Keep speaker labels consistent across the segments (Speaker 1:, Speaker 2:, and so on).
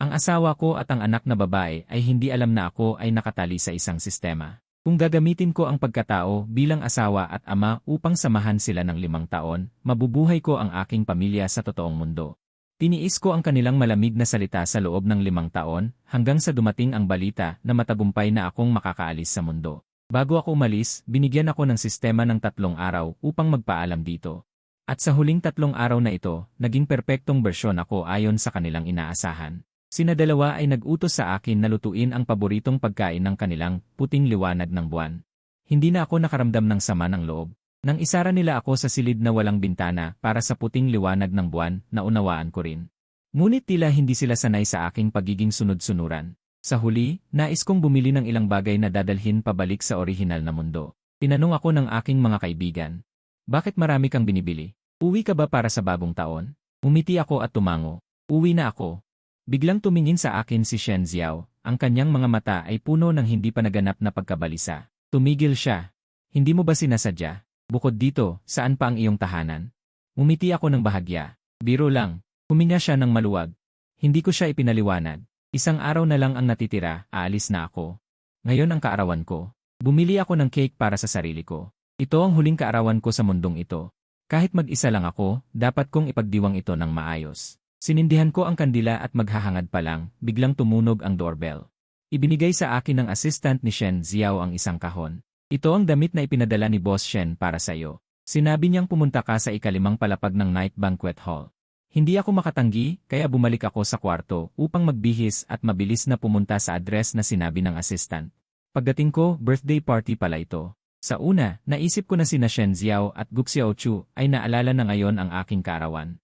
Speaker 1: Ang asawa ko at ang anak na babae ay hindi alam na ako ay nakatali sa isang sistema. Kung gagamitin ko ang pagkatao bilang asawa at ama upang samahan sila ng 5 taon, mabubuhay ko ang aking pamilya sa totoong mundo. Tiniis ko ang kanilang malamig na salita sa loob ng 5 taon hanggang sa dumating ang balita na matagumpay na akong makakaalis sa mundo. Bago ako umalis, binigyan ako ng sistema ng 3 araw upang magpaalam dito. At sa huling 3 araw na ito, naging perpektong bersyon ako ayon sa kanilang inaasahan. Sina dalawa ay nag-utos sa akin na lutuin ang paboritong pagkain ng kanilang puting liwanag ng buwan. Hindi na ako nakaramdam ng sama ng loob. Nang isara nila ako sa silid na walang bintana para sa puting liwanag ng buwan, naunawaan ko rin. Ngunit tila hindi sila sanay sa aking pagiging sunod-sunuran. Sa huli, nais kong bumili ng ilang bagay na dadalhin pabalik sa orihinal na mundo. Tinanong ako ng aking mga kaibigan, "Bakit marami kang binibili? Uwi ka ba para sa bagong taon?" Umiti ako at tumango. "Uwi na ako." Biglang tumingin sa akin si Shen Xiao, ang kanyang mga mata ay puno ng hindi pa naganap na pagkabalisa. Tumigil siya. "Hindi mo ba sinasadya? Bukod dito, saan pa ang iyong tahanan?" Umiti ako ng bahagya. "Biro lang." Huminga siya ng maluwag. Hindi ko siya ipinaliwanag. 1 araw na lang ang natitira, aalis na ako. Ngayon ang kaarawan ko. Bumili ako ng cake para sa sarili ko. Ito ang huling kaarawan ko sa mundong ito. Kahit mag-isa lang ako, dapat kong ipagdiwang ito ng maayos. Sinindihan ko ang kandila at maghahangad pa lang, biglang tumunog ang doorbell. Ibinigay sa akin ng assistant ni Shen Xiao ang isang kahon. "Ito ang damit na ipinadala ni Boss Shen para sa iyo." Sinabi niyang pumunta ka sa ika-5 palapag ng night banquet hall. Hindi ako makatanggi, kaya bumalik ako sa kwarto upang magbihis at mabilis na pumunta sa address na sinabi ng assistant. Pagdating ko, birthday party pala ito. Sa una, naisip ko na sina Shen Xiao at Gu Xiaochu ay naalala na ngayon ang aking kaarawan.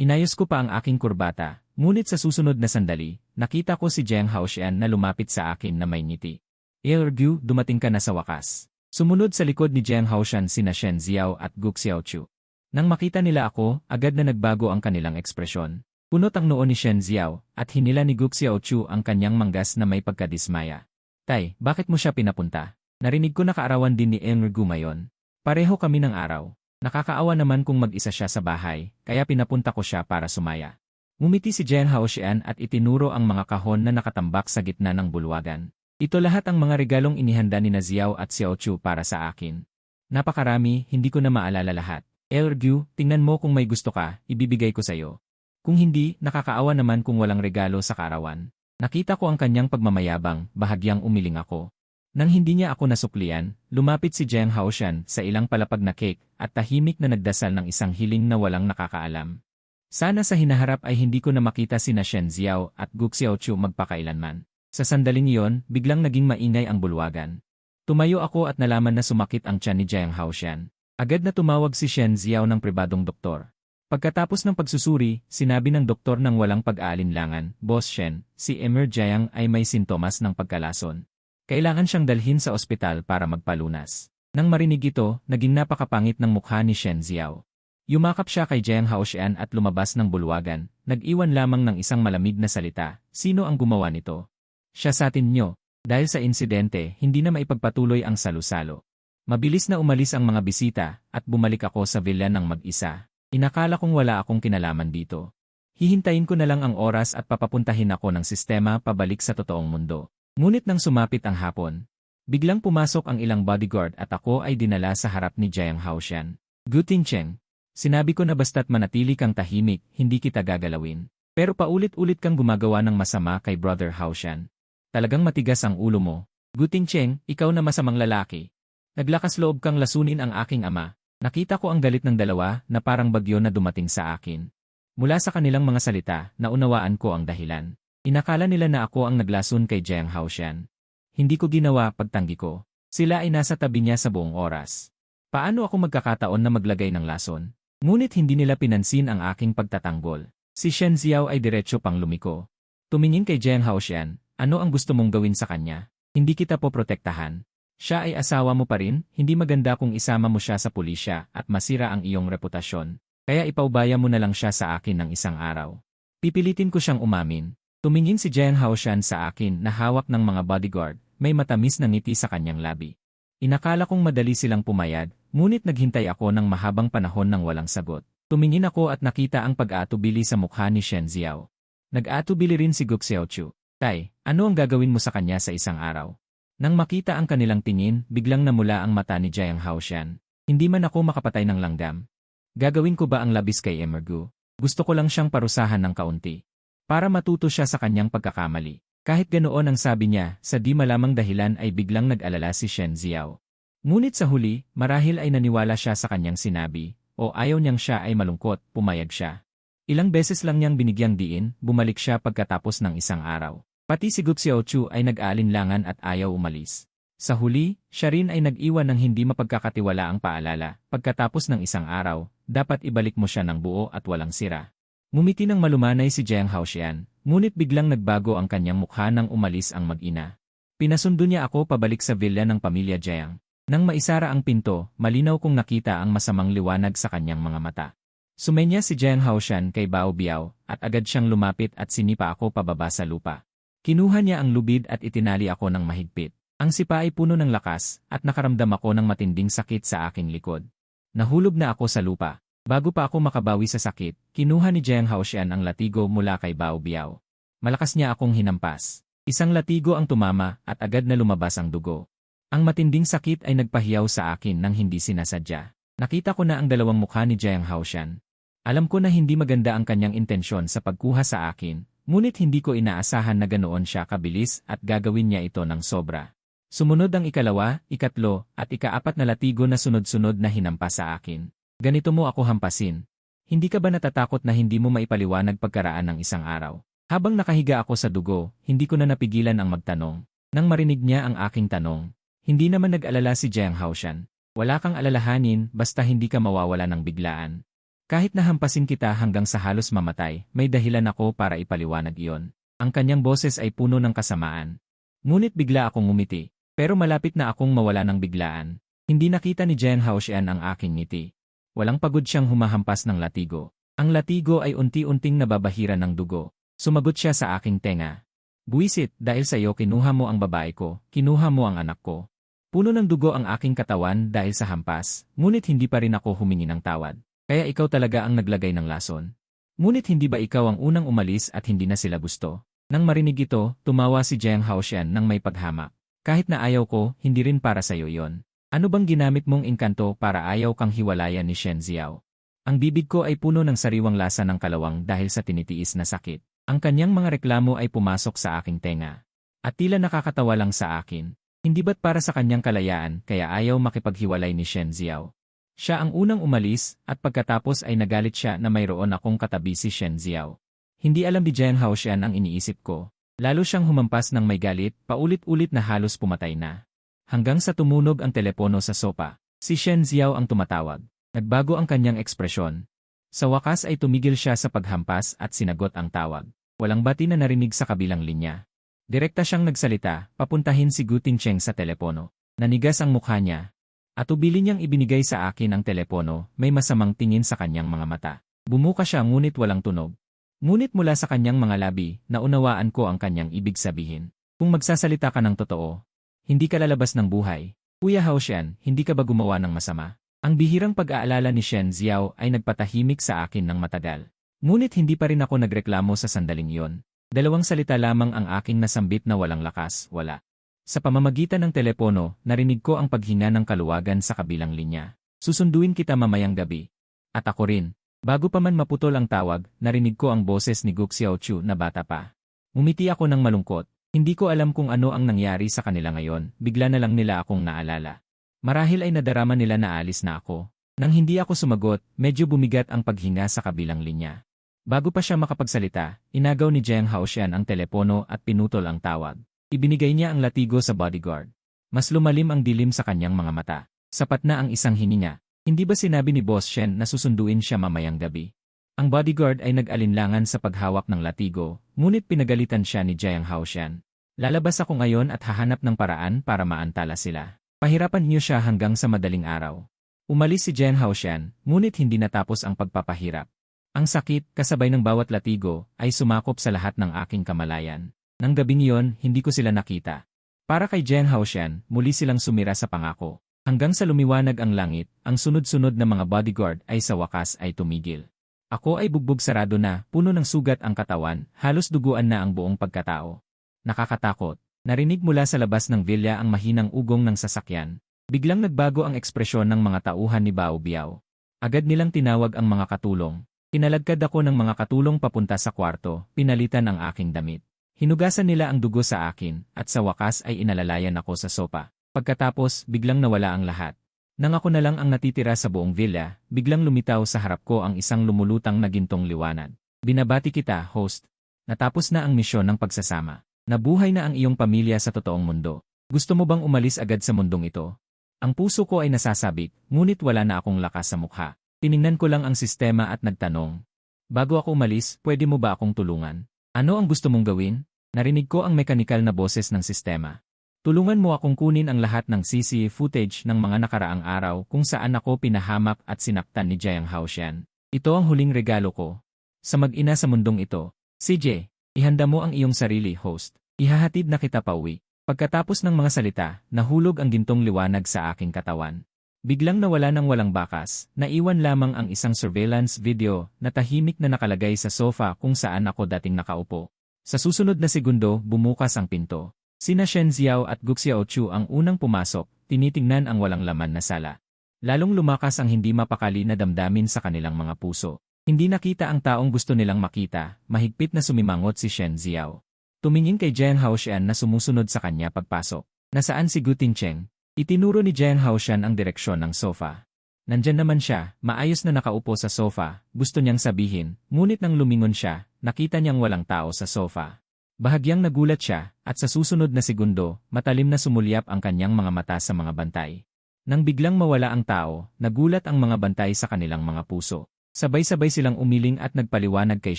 Speaker 1: Inayos ko pa ang aking kurbata, ngunit sa susunod na sandali, nakita ko si Jiang Haoxian na lumapit sa akin na may ngiti. "Gu, dumating ka na sa wakas." Sumunod sa likod ni Jiang Haoxian sina Shen Xiao at Gu Xiaochu. Nang makita nila ako, agad na nagbago ang kanilang ekspresyon. Punot ang noo ni Shen Xiao, at hinila ni Gu Xiaochu ang kanyang manggas na may pagkadismaya. "Tay, bakit mo siya pinapunta? Narinig ko na kaarawan din ni Gu ngayon. Pareho kami ng araw. Nakakaawa naman kung mag-isa siya sa bahay, kaya pinapunta ko siya para sumaya." Ngumiti si Jiang Haoxian at itinuro ang mga kahon na nakatambak sa gitna ng bulwagan. Ito lahat ang mga regalong inihanda ni na Xiao at Xiaochu para sa akin. Napakarami, hindi ko na maalala lahat. "Gu, tingnan mo kung may gusto ka, ibibigay ko sa'yo. Kung hindi, nakakaawa naman kung walang regalo sa kaarawan." Nakita ko ang kanyang pagmamayabang, bahagyang umiling ako. Nang hindi niya ako nasuklian, lumapit si Jiang Haoxian sa ilang palapag na cake at tahimik na nagdasal ng isang hiling na walang nakakaalam. Sana sa hinaharap ay hindi ko na makita sina Shen Xiao at Gu Xiaochu magpakailanman. Sa sandaling iyon, biglang naging maingay ang bulwagan. Tumayo ako at nalaman na sumakit ang tiyan ni Jiang Haoxian. Agad na tumawag si Shen Xiao ng pribadong doktor. Pagkatapos ng pagsusuri, sinabi ng doktor ng walang pag-aalinlangan, "Boss Shen, si Emir Jiang ay may sintomas ng pagkalason. Kailangan siyang dalhin sa ospital para magpalunas." Nang marinig ito, naging napakapangit ng mukha ni Shen Xiao. Yumakap siya kay Jiang Haoxian at lumabas ng bulwagan, nag-iwan lamang ng isang malamig na salita, "Sino ang gumawa nito?" "Siya sa atin nyo." Dahil sa insidente, hindi na maipagpatuloy ang salusalo. Mabilis na umalis ang mga bisita, at bumalik ako sa villa ng mag-isa. Inakala kong wala akong kinalaman dito. Hihintayin ko na lang ang oras at papapuntahin ako ng sistema pabalik sa totoong mundo. Ngunit nang sumapit ang hapon, biglang pumasok ang ilang bodyguard at ako ay dinala sa harap ni Jiang Haoxian. "Gu Tingcheng, sinabi ko na basta't manatili kang tahimik, hindi kita gagalawin. Pero paulit-ulit kang gumagawa ng masama kay Brother Haoxian. Talagang matigas ang ulo mo. Gu Tingcheng, ikaw na masamang lalaki. Naglakas loob kang lasunin ang aking ama." Nakita ko ang galit ng dalawa na parang bagyo na dumating sa akin. Mula sa kanilang mga salita, naunawaan ko ang dahilan. Inakala nila na ako ang naglason kay Jiang Haoxian. Hindi ko ginawa, pagtanggi ko. Sila ay nasa tabi niya sa buong oras. Paano ako magkakataon na maglagay ng lason? Ngunit hindi nila pinansin ang aking pagtatanggol. Si Shen Xiao ay diretso pang lumiko. Tumingin kay Jiang Haoxian, "Ano ang gusto mong gawin sa kanya? Hindi kita poprotektahan. Siya ay asawa mo pa rin, hindi maganda kung isama mo siya sa pulisya at masira ang iyong reputasyon. Kaya ipaubaya mo na lang siya sa akin ng isang araw." Pipilitin ko siyang umamin. Tumingin si Jiang Haoxian sa akin na hawak ng mga bodyguard, may matamis na ngiti sa kanyang labi. Inakala kong madali silang pumayag, ngunit naghintay ako ng mahabang panahon ng walang sagot. Tumingin ako at nakita ang pag-aatubili sa mukha ni Shen Xiao. Nag-atubili rin si Guk Xiaochu. Tay, ano ang gagawin mo sa kanya sa isang araw? Nang makita ang kanilang tingin, biglang namula ang mata ni Jiang Haoshan. Hindi man ako makapatay ng langgam. Gagawin ko ba ang labis kay Emergu? Gusto ko lang siyang parusahan ng kaunti. Para matuto siya sa kanyang pagkakamali. Kahit ganoon ang sabi niya, sa di malamang dahilan ay biglang nag-alala si Shen Ziao. Ngunit sa huli, marahil ay naniwala siya sa kanyang sinabi, o ayaw niyang siya ay malungkot, pumayag siya. Ilang beses lang niyang binigyang diin, bumalik siya pagkatapos ng isang araw. Pati si Guk Xiaochu ay nag-aalinlangan at ayaw umalis. Sa huli, siya rin ay nag-iwan ng hindi mapagkakatiwalaang paalala, pagkatapos ng isang araw, dapat ibalik mo siya ng buo at walang sira. Ngumiti ng malumanay si Jiang Haoshan, ngunit biglang nagbago ang kanyang mukha nang umalis ang mag-ina. Pinasundo niya ako pabalik sa villa ng pamilya Jiang. Nang maisara ang pinto, malinaw kong nakita ang masamang liwanag sa kanyang mga mata. Sumenya si Jiang Haoshan kay Bao Biao at agad siyang lumapit at sinipa ako pababa sa lupa. Kinuha niya ang lubid at itinali ako ng mahigpit. Ang sipa ay puno ng lakas at nakaramdam ako ng matinding sakit sa aking likod. Nahulog na ako sa lupa. Bago pa ako makabawi sa sakit, kinuha ni Jiang Haoshan ang latigo mula kay Bao Biao. Malakas niya akong hinampas. Isang latigo ang tumama at agad na lumabas ang dugo. Ang matinding sakit ay nagpahiyaw sa akin nang hindi sinasadya. Nakita ko na ang dalawang mukha ni Jiang Haoshan. Alam ko na hindi maganda ang kanyang intensyon sa pagkuha sa akin, ngunit hindi ko inaasahan na ganoon siya kabilis at gagawin niya ito ng sobra. Sumunod ang ikalawa, ikatlo, at ikaapat na latigo na sunod-sunod na hinampas sa akin. Ganito mo ako hampasin. Hindi ka ba natatakot na hindi mo maipaliwanag pagkaraan ng isang araw? Habang nakahiga ako sa dugo, hindi ko na napigilan ang magtanong. Nang marinig niya ang aking tanong, hindi naman nag-alala si Jiang Haoshan. Wala kang alalahanin basta hindi ka mawawala ng biglaan. Kahit nahampasin kita hanggang sa halos mamatay, may dahilan ako para ipaliwanag iyon. Ang kanyang boses ay puno ng kasamaan. Ngunit bigla akong ngumiti, pero malapit na akong mawala ng biglaan. Hindi nakita ni Jiang Haoshan ang aking ngiti. Walang pagod siyang humahampas ng latigo. Ang latigo ay unti-unting nababahira ng dugo. Sumagot siya sa aking tenga. Buwisit, dahil sa iyo kinuha mo ang babae ko, kinuha mo ang anak ko. Puno ng dugo ang aking katawan dahil sa hampas, ngunit hindi pa rin ako humingi ng tawad. Kaya ikaw talaga ang naglagay ng lason. Ngunit hindi ba ikaw ang unang umalis at hindi na sila gusto? Nang marinig ito, tumawa si Jiang Haoshan nang may paghamak. Kahit na ayaw ko, hindi rin para sa iyo yon. Ano bang ginamit mong engkanto para ayaw kang hiwalayan ni Shen Ziao? Ang bibig ko ay puno ng sariwang lasa ng kalawang dahil sa tinitiis na sakit. Ang kanyang mga reklamo ay pumasok sa aking tenga. At tila nakakatawa lang sa akin. Hindi ba't para sa kanyang kalayaan kaya ayaw makipaghiwalay ni Shen Ziao? Siya ang unang umalis at pagkatapos ay nagalit siya na mayroon akong katabi si Shen Ziao. Hindi alam ni Jiang Haoshan ang iniisip ko. Lalo siyang humampas ng may galit, paulit-ulit na halos pumatay na. Hanggang sa tumunog ang telepono sa sopa, si Shen Ziao ang tumatawag. Nagbago ang kanyang ekspresyon. Sa wakas ay tumigil siya sa paghampas at sinagot ang tawag. Walang bati na narinig sa kabilang linya. Direkta siyang nagsalita, papuntahin si Gu Tingcheng sa telepono. Nanigas ang mukha niya. At ubili niyang ibinigay sa akin ang telepono, may masamang tingin sa kanyang mga mata. Bumuka siya ngunit walang tunog. Ngunit mula sa kanyang mga labi, naunawaan ko ang kanyang ibig sabihin. Kung magsasalita ka ng totoo, hindi ka lalabas ng buhay. Kuya Haoshan, hindi ka ba gumawa ng masama? Ang bihirang pag-aalala ni Shen Ziao ay nagpatahimik sa akin ng matagal. Ngunit hindi pa rin ako nagreklamo sa sandaling iyon. Dalawang salita lamang ang aking nasambit na walang lakas, wala. Sa pamamagitan ng telepono, narinig ko ang paghinga ng kaluwagan sa kabilang linya. Susunduin kita mamayang gabi. At ako rin. Bago pa man maputol ang tawag, narinig ko ang boses ni Guk Xiaochu na bata pa. Ngumiti ako ng malungkot. Hindi ko alam kung ano ang nangyari sa kanila ngayon, bigla na lang nila akong naalala. Marahil ay nadarama nila na alis na ako. Nang hindi ako sumagot, medyo bumigat ang paghinga sa kabilang linya. Bago pa siya makapagsalita, inagaw ni Jiang Haoshan ang telepono at pinutol ang tawag. Ibinigay niya ang latigo sa bodyguard. Mas lumalim ang dilim sa kanyang mga mata. Sapat na ang isang hininga. Hindi ba sinabi ni Boss Shen na susunduin siya mamayang gabi? Ang bodyguard ay nag-alinlangan sa paghawak ng latigo, ngunit pinagalitan siya ni Jiang Haoshan. Lalabas ako ngayon at hahanap ng paraan para maantala sila. Pahirapan niyo siya hanggang sa madaling araw. Umalis si Jiang Haoshan, ngunit hindi natapos ang pagpapahirap. Ang sakit, kasabay ng bawat latigo, ay sumakop sa lahat ng aking kamalayan. Nang gabing iyon, hindi ko sila nakita. Para kay Jiang Haoshan, muli silang sumira sa pangako. Hanggang sa lumiwanag ang langit, ang sunod-sunod na mga bodyguard ay sa wakas ay tumigil. Ako ay bugbog sarado na, puno ng sugat ang katawan, halos duguan na ang buong pagkatao. Nakakatakot. Narinig mula sa labas ng villa ang mahinang ugong ng sasakyan. Biglang nagbago ang ekspresyon ng mga tauhan ni Bao Biao. Agad nilang tinawag ang mga katulong. Kinalagkad ako ng mga katulong papunta sa kwarto, pinalitan ang aking damit. Hinugasan nila ang dugo sa akin, at sa wakas ay inalalayan ako sa sopa. Pagkatapos, biglang nawala ang lahat. Nang ako na lang ang natitira sa buong villa, biglang lumitaw sa harap ko ang isang lumulutang na gintong liwanag. Binabati kita, host. Natapos na ang misyon ng pagsasama. Nabuhay na ang iyong pamilya sa totoong mundo. Gusto mo bang umalis agad sa mundong ito? Ang puso ko ay nasasabik, ngunit wala na akong lakas sa mukha. Tiningnan ko lang ang sistema at nagtanong. Bago ako umalis, pwede mo ba akong tulungan? Ano ang gusto mong gawin? Narinig ko ang mekanikal na boses ng sistema. Tulungan mo akong kunin ang lahat ng CCTV footage ng mga nakaraang araw kung saan ako pinahamak at sinaktan ni Jiang Haoshan. Ito ang huling regalo ko. Sa mag-ina sa mundong ito. CJ, ihanda mo ang iyong sarili, host. Ihahatid na kita pauwi. Pagkatapos ng mga salita, nahulog ang gintong liwanag sa aking katawan. Biglang nawala ng walang bakas, naiwan lamang ang isang surveillance video na tahimik na nakalagay sa sofa kung saan ako dating nakaupo. Sa susunod na segundo, bumukas ang pinto. Sina Shen Xiao at Gu Xiaochu ang unang pumasok, tinitingnan ang walang laman na sala. Lalong lumakas ang hindi mapakali na damdamin sa kanilang mga puso. Hindi nakita ang taong gusto nilang makita, mahigpit na sumimangot si Shen Xiao. Tumingin kay Jiang Haoshan na sumusunod sa kanya pagpasok. Nasaan si Gu Tingcheng? Itinuro ni Jiang Haoshan ang direksyon ng sofa. Nandyan naman siya, maayos na nakaupo sa sofa, gusto niyang sabihin, ngunit nang lumingon siya, nakita niyang walang tao sa sofa. Bahagyang nagulat siya, at sa susunod na segundo, matalim na sumulyap ang kanyang mga mata sa mga bantay. Nang biglang mawala ang tao, nagulat ang mga bantay sa kanilang mga puso. Sabay-sabay silang umiling at nagpaliwanag kay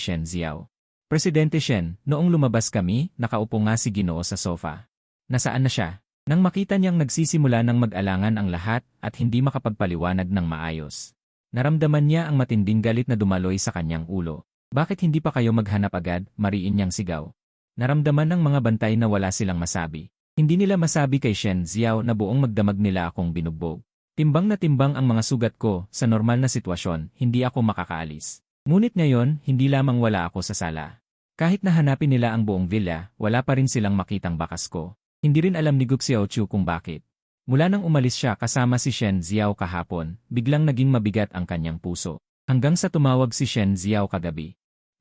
Speaker 1: Shen Xiao. Presidente Shen, noong lumabas kami, nakaupo nga si Ginoo sa sofa. Nasaan na siya? Nang makita niyang nagsisimula ng mag-alangan ang lahat at hindi makapagpaliwanag ng maayos. Naramdaman niya ang matinding galit na dumaloy sa kanyang ulo. Bakit hindi pa kayo maghanap agad? Mariin niyang sigaw. Naramdaman ng mga bantay na wala silang masabi. Hindi nila masabi kay Shen Xiao na buong magdamag nila akong binugbog. Timbang na timbang ang mga sugat ko, sa normal na sitwasyon, hindi ako makakaalis. Ngunit ngayon, hindi lamang wala ako sa sala. Kahit nahanapin nila ang buong villa, wala pa rin silang makitang bakas ko. Hindi rin alam ni Gu Xiaochu kung bakit. Mula nang umalis siya kasama si Shen Xiao kahapon, biglang naging mabigat ang kanyang puso. Hanggang sa tumawag si Shen Xiao kagabi.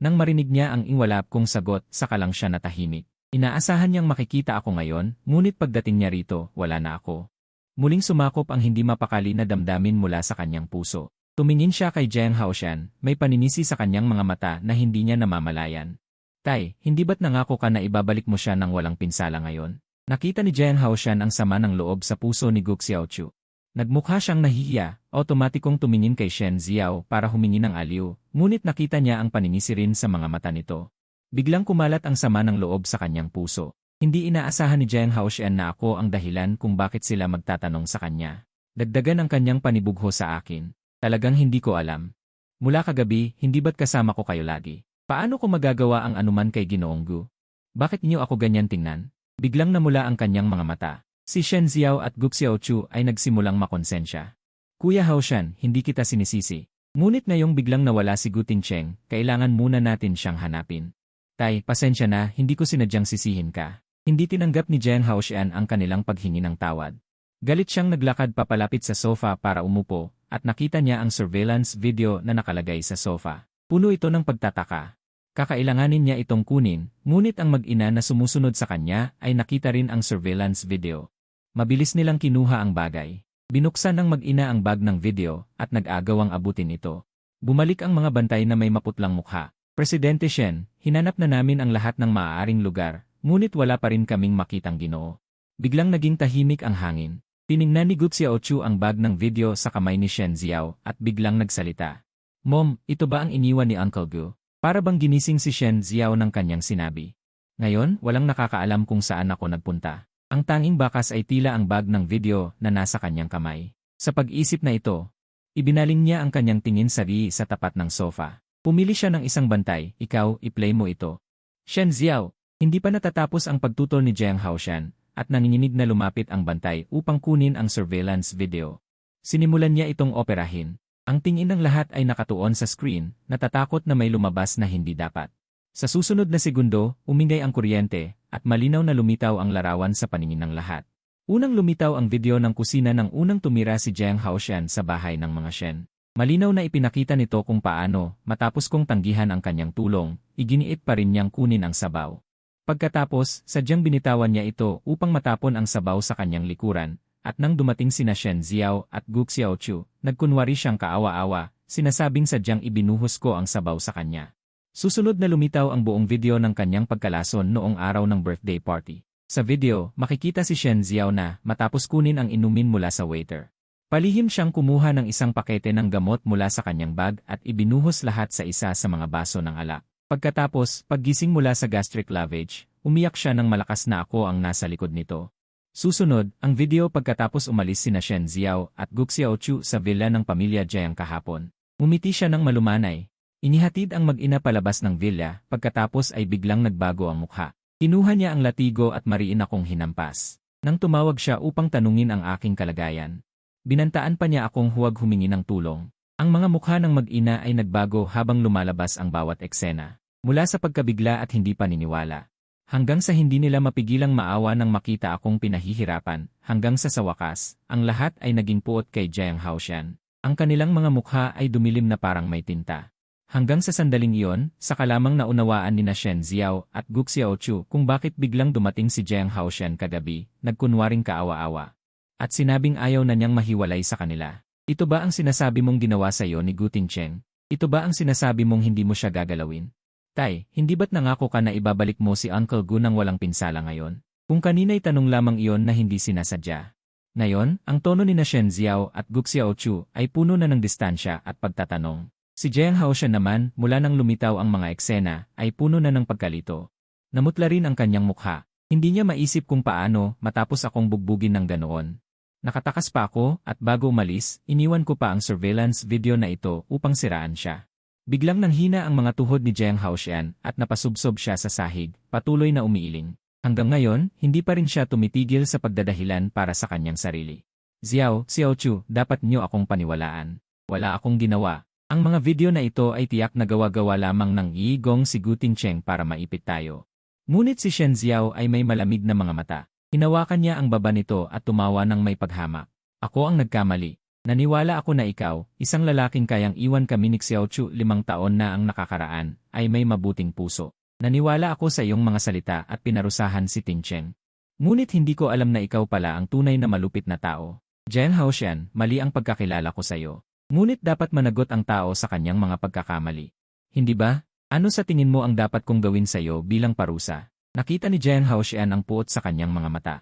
Speaker 1: Nang marinig niya ang ingwalap kong sagot, saka lang siya natahimik. Inaasahan niyang makikita ako ngayon, ngunit pagdating niya rito, wala na ako. Muling sumakop ang hindi mapakali na damdamin mula sa kanyang puso. Tumingin siya kay Jiang Haoshan, may paninisi sa kanyang mga mata na hindi niya namamalayan. Tay, hindi ba't nangako ka na ibabalik mo siya ng walang pinsala ngayon? Nakita ni Jiang Haoshan ang sama ng loob sa puso ni Gu Xiaochu. Nagmukha siyang nahihiya, otomatikong tumingin kay Shen Xiao para humingi ng aliw, ngunit nakita niya ang paninisi rin sa mga mata nito. Biglang kumalat ang sama ng loob sa kanyang puso. Hindi inaasahan ni Jiang Haoshan na ako ang dahilan kung bakit sila magtatanong sa kanya. Dagdagan ang kanyang panibugho sa akin. Talagang hindi ko alam. Mula kagabi, hindi ba't kasama ko kayo lagi? Paano ko magagawa ang anuman kay Ginoong Gu? Bakit niyo ako ganyan tingnan? Biglang namula ang kanyang mga mata. Si Shen Xiao at Gu Xiaochu ay nagsimulang makonsensya. Kuya Haoshan, hindi kita sinisisi. Ngunit ngayong biglang nawala si Gu Tingcheng, kailangan muna natin siyang hanapin. Tay, pasensya na, hindi ko sinadyang sisihin ka. Hindi tinanggap ni Jiang Haoshan ang kanilang paghingi ng tawad. Galit siyang naglakad papalapit sa sofa para umupo, at nakita niya ang surveillance video na nakalagay sa sofa. Puno ito ng pagtataka. Kakailanganin niya itong kunin, ngunit ang mag-ina na sumusunod sa kanya ay nakita rin ang surveillance video. Mabilis nilang kinuha ang bagay. Binuksan ng mag-ina ang bag ng video at nag-agawang abutin ito. Bumalik ang mga bantay na may maputlang mukha. Presidente Shen, hinanap na namin ang lahat ng maaaring lugar, ngunit wala pa rin kaming makitang Ginoo. Biglang naging tahimik ang hangin. Tiningnan ni Gu Xiaochu ang bag ng video sa kamay ni Shen Xiao at biglang nagsalita. Mom, ito ba ang iniwan ni Uncle Gu? Para bang ginising si Shen Xiao ng kanyang sinabi. Ngayon, walang nakakaalam kung saan ako nagpunta. Ang tanging bakas ay tila ang bag ng video na nasa kanyang kamay. Sa pag-isip na ito, ibinaling niya ang kanyang tingin sa tapat ng sofa. Pumili siya ng isang bantay, ikaw, i-play mo ito. Shen Xiao, hindi pa natatapos ang pagtutol ni Jiang Haoshan, at nanginginig na lumapit ang bantay upang kunin ang surveillance video. Sinimulan niya itong operahin. Ang tingin ng lahat ay nakatuon sa screen, natatakot na may lumabas na hindi dapat. Sa susunod na segundo, umingay ang kuryente, at malinaw na lumitaw ang larawan sa paningin ng lahat. Unang lumitaw ang video ng kusina ng unang tumira si Jiang Haoshan sa bahay ng mga Shen. Malinaw na ipinakita nito kung paano, matapos kong tanggihan ang kanyang tulong, iginiit pa rin niyang kunin ang sabaw. Pagkatapos, sadyang binitawan niya ito upang matapon ang sabaw sa kanyang likuran, at nang dumating sina Shen Ziao at Gu Xiaochu, nagkunwari siyang kaawa-awa, sinasabing sadyang ibinuhos ko ang sabaw sa kanya. Susunod na lumitaw ang buong video ng kanyang pagkalason noong araw ng birthday party. Sa video, makikita si Shen Ziao na matapos kunin ang inumin mula sa waiter. Palihim siyang kumuha ng isang pakete ng gamot mula sa kanyang bag at ibinuhos lahat sa isa sa mga baso ng alak. Pagkatapos, paggising mula sa gastric lavage, umiyak siya ng malakas na ako ang nasa likod nito. Susunod, ang video pagkatapos umalis sina Shen Ziao at Gu Xiaochu sa villa ng pamilya Jiang kahapon. Umiti siya ng malumanay. Inihatid ang mag-ina palabas ng villa, pagkatapos ay biglang nagbago ang mukha. Kinuha niya ang latigo at mariin akong hinampas. Nang tumawag siya upang tanungin ang aking kalagayan. Binantaan pa niya akong huwag humingi ng tulong. Ang mga mukha ng mag-ina ay nagbago habang lumalabas ang bawat eksena. Mula sa pagkabigla at hindi paniniwala. Hanggang sa hindi nila mapigilang maawa nang makita akong pinahihirapan, hanggang sa wakas, ang lahat ay naging puot kay Jiang Haoshan. Ang kanilang mga mukha ay dumilim na parang may tinta. Hanggang sa sandaling iyon, saka lamang naunawaan ni Shen Ziao at Gu Xiaochu kung bakit biglang dumating si Jiang Haoshan kagabi, nagkunwaring kaawa-awa. At sinabing ayaw na niyang mahiwalay sa kanila. Ito ba ang sinasabi mong ginawa sa iyo ni Gu Tingcheng? Ito ba ang sinasabi mong hindi mo siya gagalawin? Tay, hindi ba't nangako ka na ibabalik mo si Uncle Gu nang walang pinsala ngayon? Kung kanina'y tanong lamang iyon na hindi sinasadya. Ngayon, ang tono ni Shen Ziao at Gu Xiaochu ay puno na ng distansya at pagtatanong. Si Jiang Haoshan naman, mula nang lumitaw ang mga eksena, ay puno na ng pagkalito. Namutla rin ang kanyang mukha. Hindi niya maisip kung paano matapos akong bugbugin ng ganoon. Nakatakas pa ako at bago umalis, iniwan ko pa ang surveillance video na ito upang siraan siya. Biglang nanghina ang mga tuhod ni Jiang Haoshan at napasubsob siya sa sahig, patuloy na umiiling. Hanggang ngayon, hindi pa rin siya tumitigil sa pagdadahilan para sa kanyang sarili. Ziao, Xiaochu, dapat niyo akong paniwalaan. Wala akong ginawa. Ang mga video na ito ay tiyak na gawa-gawa lamang ng Yi Gong si Gu Tingcheng para maipit tayo. Ngunit si Shen Ziao ay may malamig na mga mata. Hinawakan niya ang baba nito at tumawa ng may paghamak. Ako ang nagkamali. Naniwala ako na ikaw, isang lalaking kayang iwan kami ni Xiaochu 5 taon na ang nakakaraan, ay may mabuting puso. Naniwala ako sa iyong mga salita at pinarusahan si Tingcheng. Ngunit hindi ko alam na ikaw pala ang tunay na malupit na tao. Jiang Haoshan, mali ang pagkakilala ko sa iyo. Ngunit dapat managot ang tao sa kanyang mga pagkakamali. Hindi ba? Ano sa tingin mo ang dapat kong gawin sa iyo bilang parusa? Nakita ni Jiang Haoshan ang puot sa kanyang mga mata.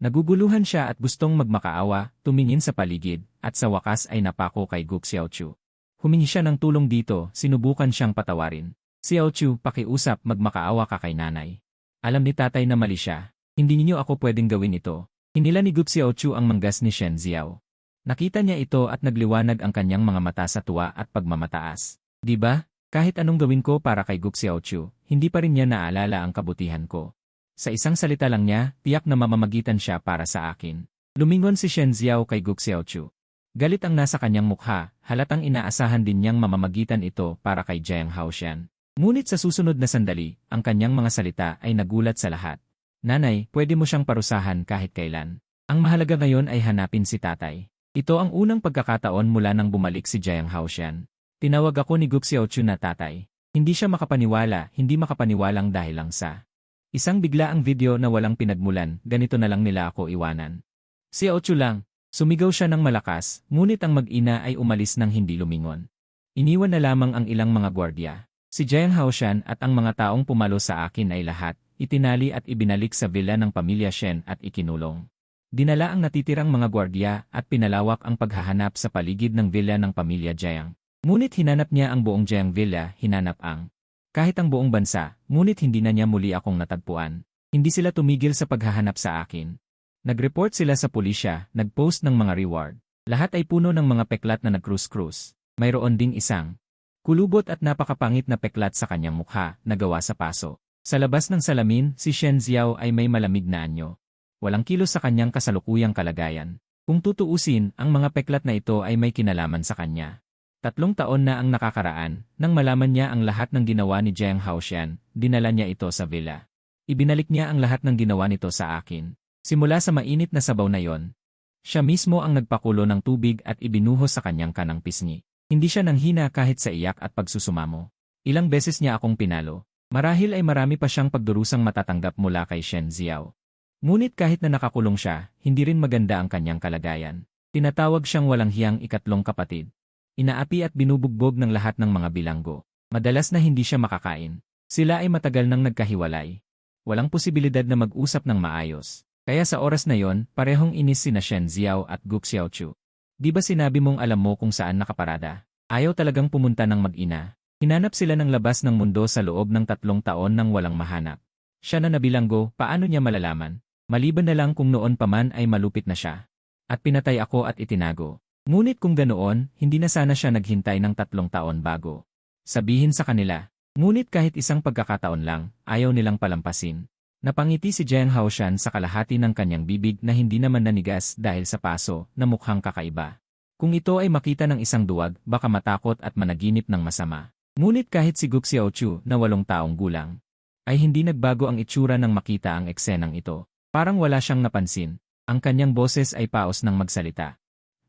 Speaker 1: Naguguluhan siya at gustong magmakaawa, tumingin sa paligid, at sa wakas ay napako kay Gu Xiaochu. Humingi siya ng tulong dito, sinubukan siyang patawarin. Xiaochu, pakiusap, magmakaawa ka kay nanay. Alam ni tatay na mali siya. Hindi niyo ako pwedeng gawin ito. Hinila ni Gu Xiaochu ang manggas ni Shen Ziao. Nakita niya ito at nagliwanag ang kanyang mga mata sa tuwa at pagmamataas. Di ba? Kahit anong gawin ko para kay Gu Xiaochu, hindi pa rin niya naalala ang kabutihan ko. Sa isang salita lang niya, tiyak na mamamagitan siya para sa akin. Lumingon si Shen Ziao kay Gu Xiaochu. Galit ang nasa kanyang mukha, halatang inaasahan din niyang mamamagitan ito para kay Jiang Haoshan. Ngunit sa susunod na sandali, ang kanyang mga salita ay nagulat sa lahat. Nanay, pwede mo siyang parusahan kahit kailan. Ang mahalaga ngayon ay hanapin si tatay. Ito ang unang pagkakataon mula nang bumalik si Jiang Haoshan. Tinawag ako ni Gu Xiaochu na tatay. Hindi siya makapaniwala, hindi makapaniwalang dahil lang sa isang bigla ang video na walang pinagmulan, ganito na lang nila ako iwanan. Xiaochu lang. Sumigaw siya ng malakas, ngunit ang mag-ina ay umalis nang hindi lumingon. Iniwan na lamang ang ilang mga gwardya. Si Jiang Haoshan at ang mga taong pumalo sa akin ay lahat, itinali at ibinalik sa villa ng pamilya Shen at ikinulong. Dinala ang natitirang mga gwardya at pinalawak ang paghahanap sa paligid ng villa ng pamilya Jiang. Ngunit hinanap niya ang buong Jiang villa, hinanap ang kahit ang buong bansa, ngunit hindi na niya muli akong natagpuan. Hindi sila tumigil sa paghahanap sa akin. Nag-report sila sa pulisya, nag-post ng mga reward. Lahat ay puno ng mga peklat na nag-cruise-cruise. Mayroon ding isang kulubot at napakapangit na peklat sa kanyang mukha, nagawa sa paso. Sa labas ng salamin, si Shen Ziao ay may malamig na anyo. Walang kilos sa kanyang kasalukuyang kalagayan. Kung tutuusin, ang mga peklat na ito ay may kinalaman sa kanya. 3 taon na ang nakakaraan, nang malaman niya ang lahat ng ginawa ni Jiang Haoxian, dinala niya ito sa villa. Ibinalik niya ang lahat ng ginawa nito sa akin. Simula sa mainit na sabaw na yon, siya mismo ang nagpakulo ng tubig at ibinuhos sa kanyang kanang pisngi. Hindi siya nanghina kahit sa iyak at pagsusumamo. Ilang beses niya akong pinalo. Marahil ay marami pa siyang pagdurusang matatanggap mula kay Shen Xiao. Ngunit kahit na nakakulong siya, hindi rin maganda ang kanyang kalagayan. Tinatawag siyang walang hiyang ikatlong kapatid. Inaapi at binubugbog ng lahat ng mga bilanggo. Madalas na hindi siya makakain. Sila ay matagal nang nagkahiwalay. Walang posibilidad na mag-usap ng maayos. Kaya sa oras na yon, parehong inis sina Shen Xiao at Gu Xiaochu. Di ba sinabi mong alam mo kung saan nakaparada? Ayaw talagang pumunta ng mag-ina. Hinanap sila ng labas ng mundo sa loob ng 3 taon nang walang mahanap. Siya na nabilanggo, paano niya malalaman? Maliban na lang kung noon pa man ay malupit na siya. At pinatay ako at itinago. Ngunit kung ganoon, hindi na sana siya naghintay ng 3 taon bago sabihin sa kanila. Ngunit kahit isang pagkakataon lang, ayaw nilang palampasin. Napangiti si Jiang Haoxian sa kalahati ng kanyang bibig na hindi naman nanigas dahil sa paso na mukhang kakaiba. Kung ito ay makita ng isang duwag, baka matakot at managinip ng masama. Ngunit kahit si Gu Xiaochu na 8 taong gulang, ay hindi nagbago ang itsura nang makita ang eksenang ito. Parang wala siyang napansin. Ang kanyang boses ay paos ng magsalita.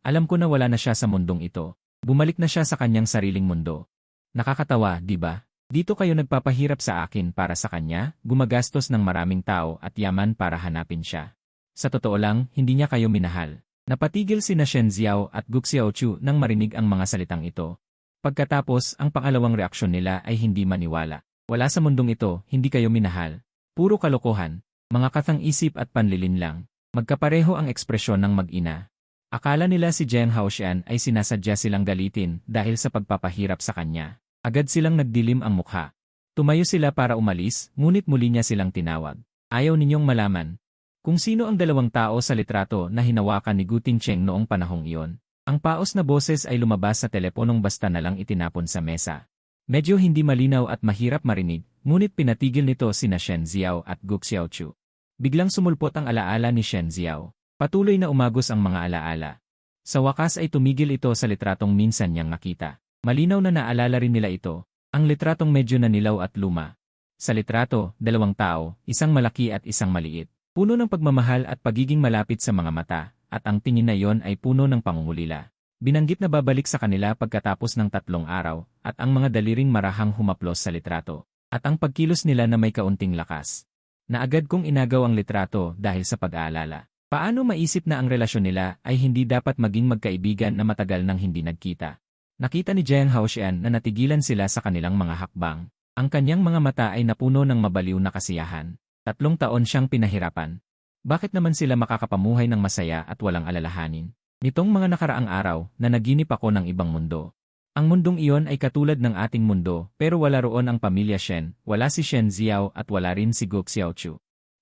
Speaker 1: Alam ko na wala na siya sa mundong ito. Bumalik na siya sa kanyang sariling mundo. Nakakatawa, di ba? Dito kayo nagpapahirap sa akin para sa kanya, gumagastos ng maraming tao at yaman para hanapin siya. Sa totoo lang, hindi niya kayo minahal. Napatigil sina Shen Xiao at Gu Xiaochu nang marinig ang mga salitang ito. Pagkatapos, ang pangalawang reaksyon nila ay hindi maniwala. Wala sa mundong ito, hindi kayo minahal. Puro kalokohan, mga kathang-isip at panlilin lang. Magkapareho ang ekspresyon ng mag-ina. Akala nila si Jiang Haoxian ay sinasadya silang galitin dahil sa pagpapahirap sa kanya. Agad silang nagdilim ang mukha. Tumayo sila para umalis, ngunit muli niya silang tinawag. Ayaw ninyong malaman kung sino ang 2 tao sa litrato na hinawakan ni Gu Tingcheng noong panahong iyon. Ang paos na boses ay lumabas sa teleponong basta na lang itinapon sa mesa. Medyo hindi malinaw at mahirap marinig, ngunit pinatigil nito sina Shen Xiao at Gu Xiaochu. Biglang sumulpot ang alaala ni Shen Xiao. Patuloy na umagos ang mga alaala. Sa wakas ay tumigil ito sa litratong minsan niyang nakita. Malinaw na naalala rin nila ito. Ang litratong medyo nanilaw at luma. Sa litrato, 2 tao, isang malaki at isang maliit. Puno ng pagmamahal at pagiging malapit sa mga mata, at ang tingin na yon ay puno ng pangungulila. Binanggit na babalik sa kanila pagkatapos ng 3 araw, at ang mga daliring marahang humaplos sa litrato. At ang pagkilos nila na may kaunting lakas. Naagad kong inagaw ang litrato dahil sa pag-aalala. Paano maisip na ang relasyon nila ay hindi dapat maging magkaibigan na matagal nang hindi nagkita? Nakita ni Jiang Haoxian na natigilan sila sa kanilang mga hakbang. Ang kanyang mga mata ay napuno ng mabaliw na kasiyahan. 3 taon siyang pinahirapan. Bakit naman sila makakapamuhay ng masaya at walang alalahanin? Nitong mga nakaraang araw, nanaginip ako ng ibang mundo. Ang mundong iyon ay katulad ng ating mundo, pero wala roon ang pamilya Shen, wala si Shen Xiao at wala rin si Gu Xiaochu.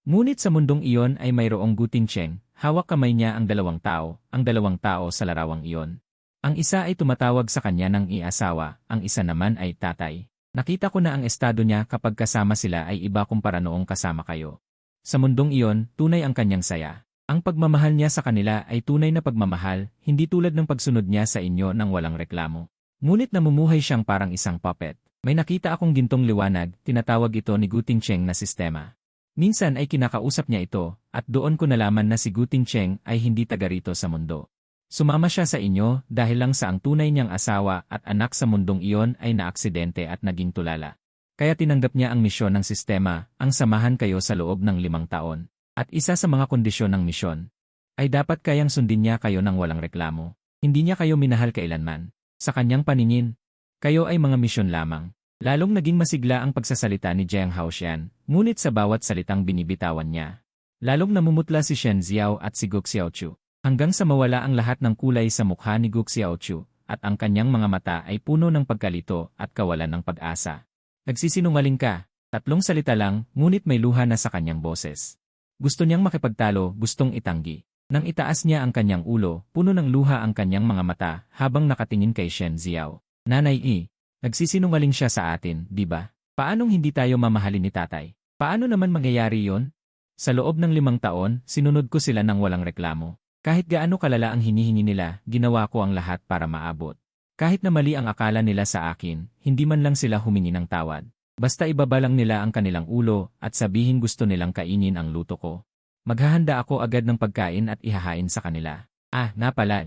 Speaker 1: Ngunit sa mundong iyon ay mayroong Gu Tingcheng, hawak kamay niya ang 2 tao, ang 2 tao sa larawang iyon. Ang isa ay tumatawag sa kanya ng i-asawa, ang isa naman ay tatay. Nakita ko na ang estado niya kapag kasama sila ay iba kumpara noong kasama kayo. Sa mundong iyon, tunay ang kanyang saya. Ang pagmamahal niya sa kanila ay tunay na pagmamahal, hindi tulad ng pagsunod niya sa inyo nang walang reklamo. Ngunit namumuhay siyang parang isang puppet. May nakita akong gintong liwanag, tinatawag ito ni Gu Tingcheng na sistema. Minsan ay kinakausap niya ito, at doon ko nalaman na si Gu Tingcheng ay hindi taga rito sa mundo. Sumama siya sa inyo dahil lang sa ang tunay niyang asawa at anak sa mundong iyon ay naaksidente at naging tulala. Kaya tinanggap niya ang misyon ng sistema, ang samahan kayo sa loob ng 5 taon. At isa sa mga kondisyon ng misyon ay dapat kayang sundin niya kayo ng walang reklamo. Hindi niya kayo minahal kailanman. Sa kanyang paningin, kayo ay mga misyon lamang. Lalong naging masigla ang pagsasalita ni Jiang Haoxian, ngunit sa bawat salitang binibitawan niya. Lalong namumutla si Shen Xiao at si Gu Xiaochu, hanggang sa mawala ang lahat ng kulay sa mukha ni Gu Xiaochu, at ang kanyang mga mata ay puno ng pagkalito at kawalan ng pag-asa. Nagsisinungaling ka, 3 salita lang, ngunit may luha na sa kanyang boses. Gusto niyang makipagtalo, gustong itanggi. Nang itaas niya ang kanyang ulo, puno ng luha ang kanyang mga mata habang nakatingin kay Shen Xiao. Nanay, nagsisinungaling siya sa atin, di ba? Paanong hindi tayo mamahalin ni tatay? Paano naman mangyayari yon? Sa loob ng 5 taon, sinunod ko sila ng walang reklamo. Kahit gaano kalala ang hinihingi nila, ginawa ko ang lahat para maabot. Kahit na mali ang akala nila sa akin, hindi man lang sila humingi ng tawad. Basta ibaba lang nila ang kanilang ulo at sabihin gusto nilang kainin ang luto ko. Maghahanda ako agad ng pagkain at ihahain sa kanila. Ah, napala.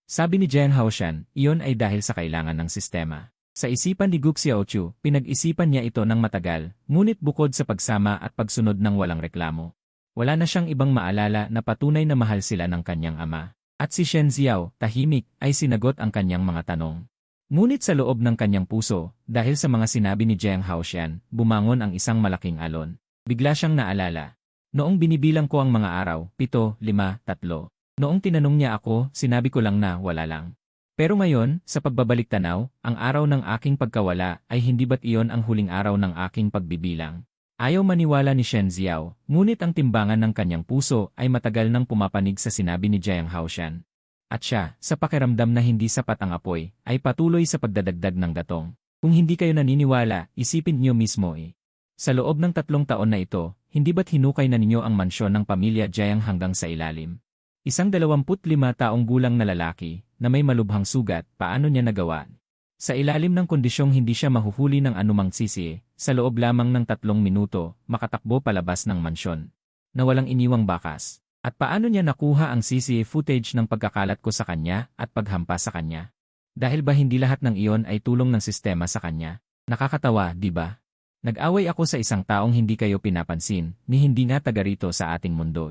Speaker 1: Sabi ni Jiang Haoshan, iyon ay dahil sa kailangan ng sistema. Sa isipan ni Gu Xiaochu, pinag-isipan niya ito ng matagal, ngunit bukod sa pagsama at pagsunod ng walang reklamo. Wala na siyang ibang maalala na patunay na mahal sila ng kanyang ama. At si Shen Xiao, tahimik, ay sinagot ang kanyang mga tanong. Ngunit sa loob ng kanyang puso, dahil sa mga sinabi ni Jiang Haoshan, bumangon ang isang malaking alon. Bigla siyang naalala. Noong binibilang ko ang mga araw, 7, 5, 3. Noong tinanong niya ako, sinabi ko lang na wala lang. Pero ngayon, sa pagbabalik tanaw, ang araw ng aking pagkawala ay hindi ba't iyon ang huling araw ng aking pagbibilang? Ayaw maniwala ni Shen Xiao, ngunit ang timbangan ng kanyang puso ay matagal nang pumapanig sa sinabi ni Jiang Haoshan. At siya, sa pakiramdam na hindi sapat ang apoy, ay patuloy sa pagdadagdag ng gatong. Kung hindi kayo naniniwala, isipin niyo mismo eh. Sa loob ng 3 taon na ito, hindi ba't hinukay na ninyo ang mansyon ng pamilya Jiang hanggang sa ilalim? Isang 25 taong gulang na lalaki, na may malubhang sugat, paano niya nagawa? Sa ilalim ng kondisyong hindi siya mahuhuli ng anumang sisi, sa loob lamang ng 3 minuto, makatakbo palabas ng mansyon. Na walang iniwang bakas. At paano niya nakuha ang CCTV footage ng pagkakalat ko sa kanya at paghampas sa kanya? Dahil ba hindi lahat ng iyon ay tulong ng sistema sa kanya? Nakakatawa, di ba? Nag-away ako sa isang taong hindi kayo pinapansin, ni hindi nga taga rito sa ating mundo.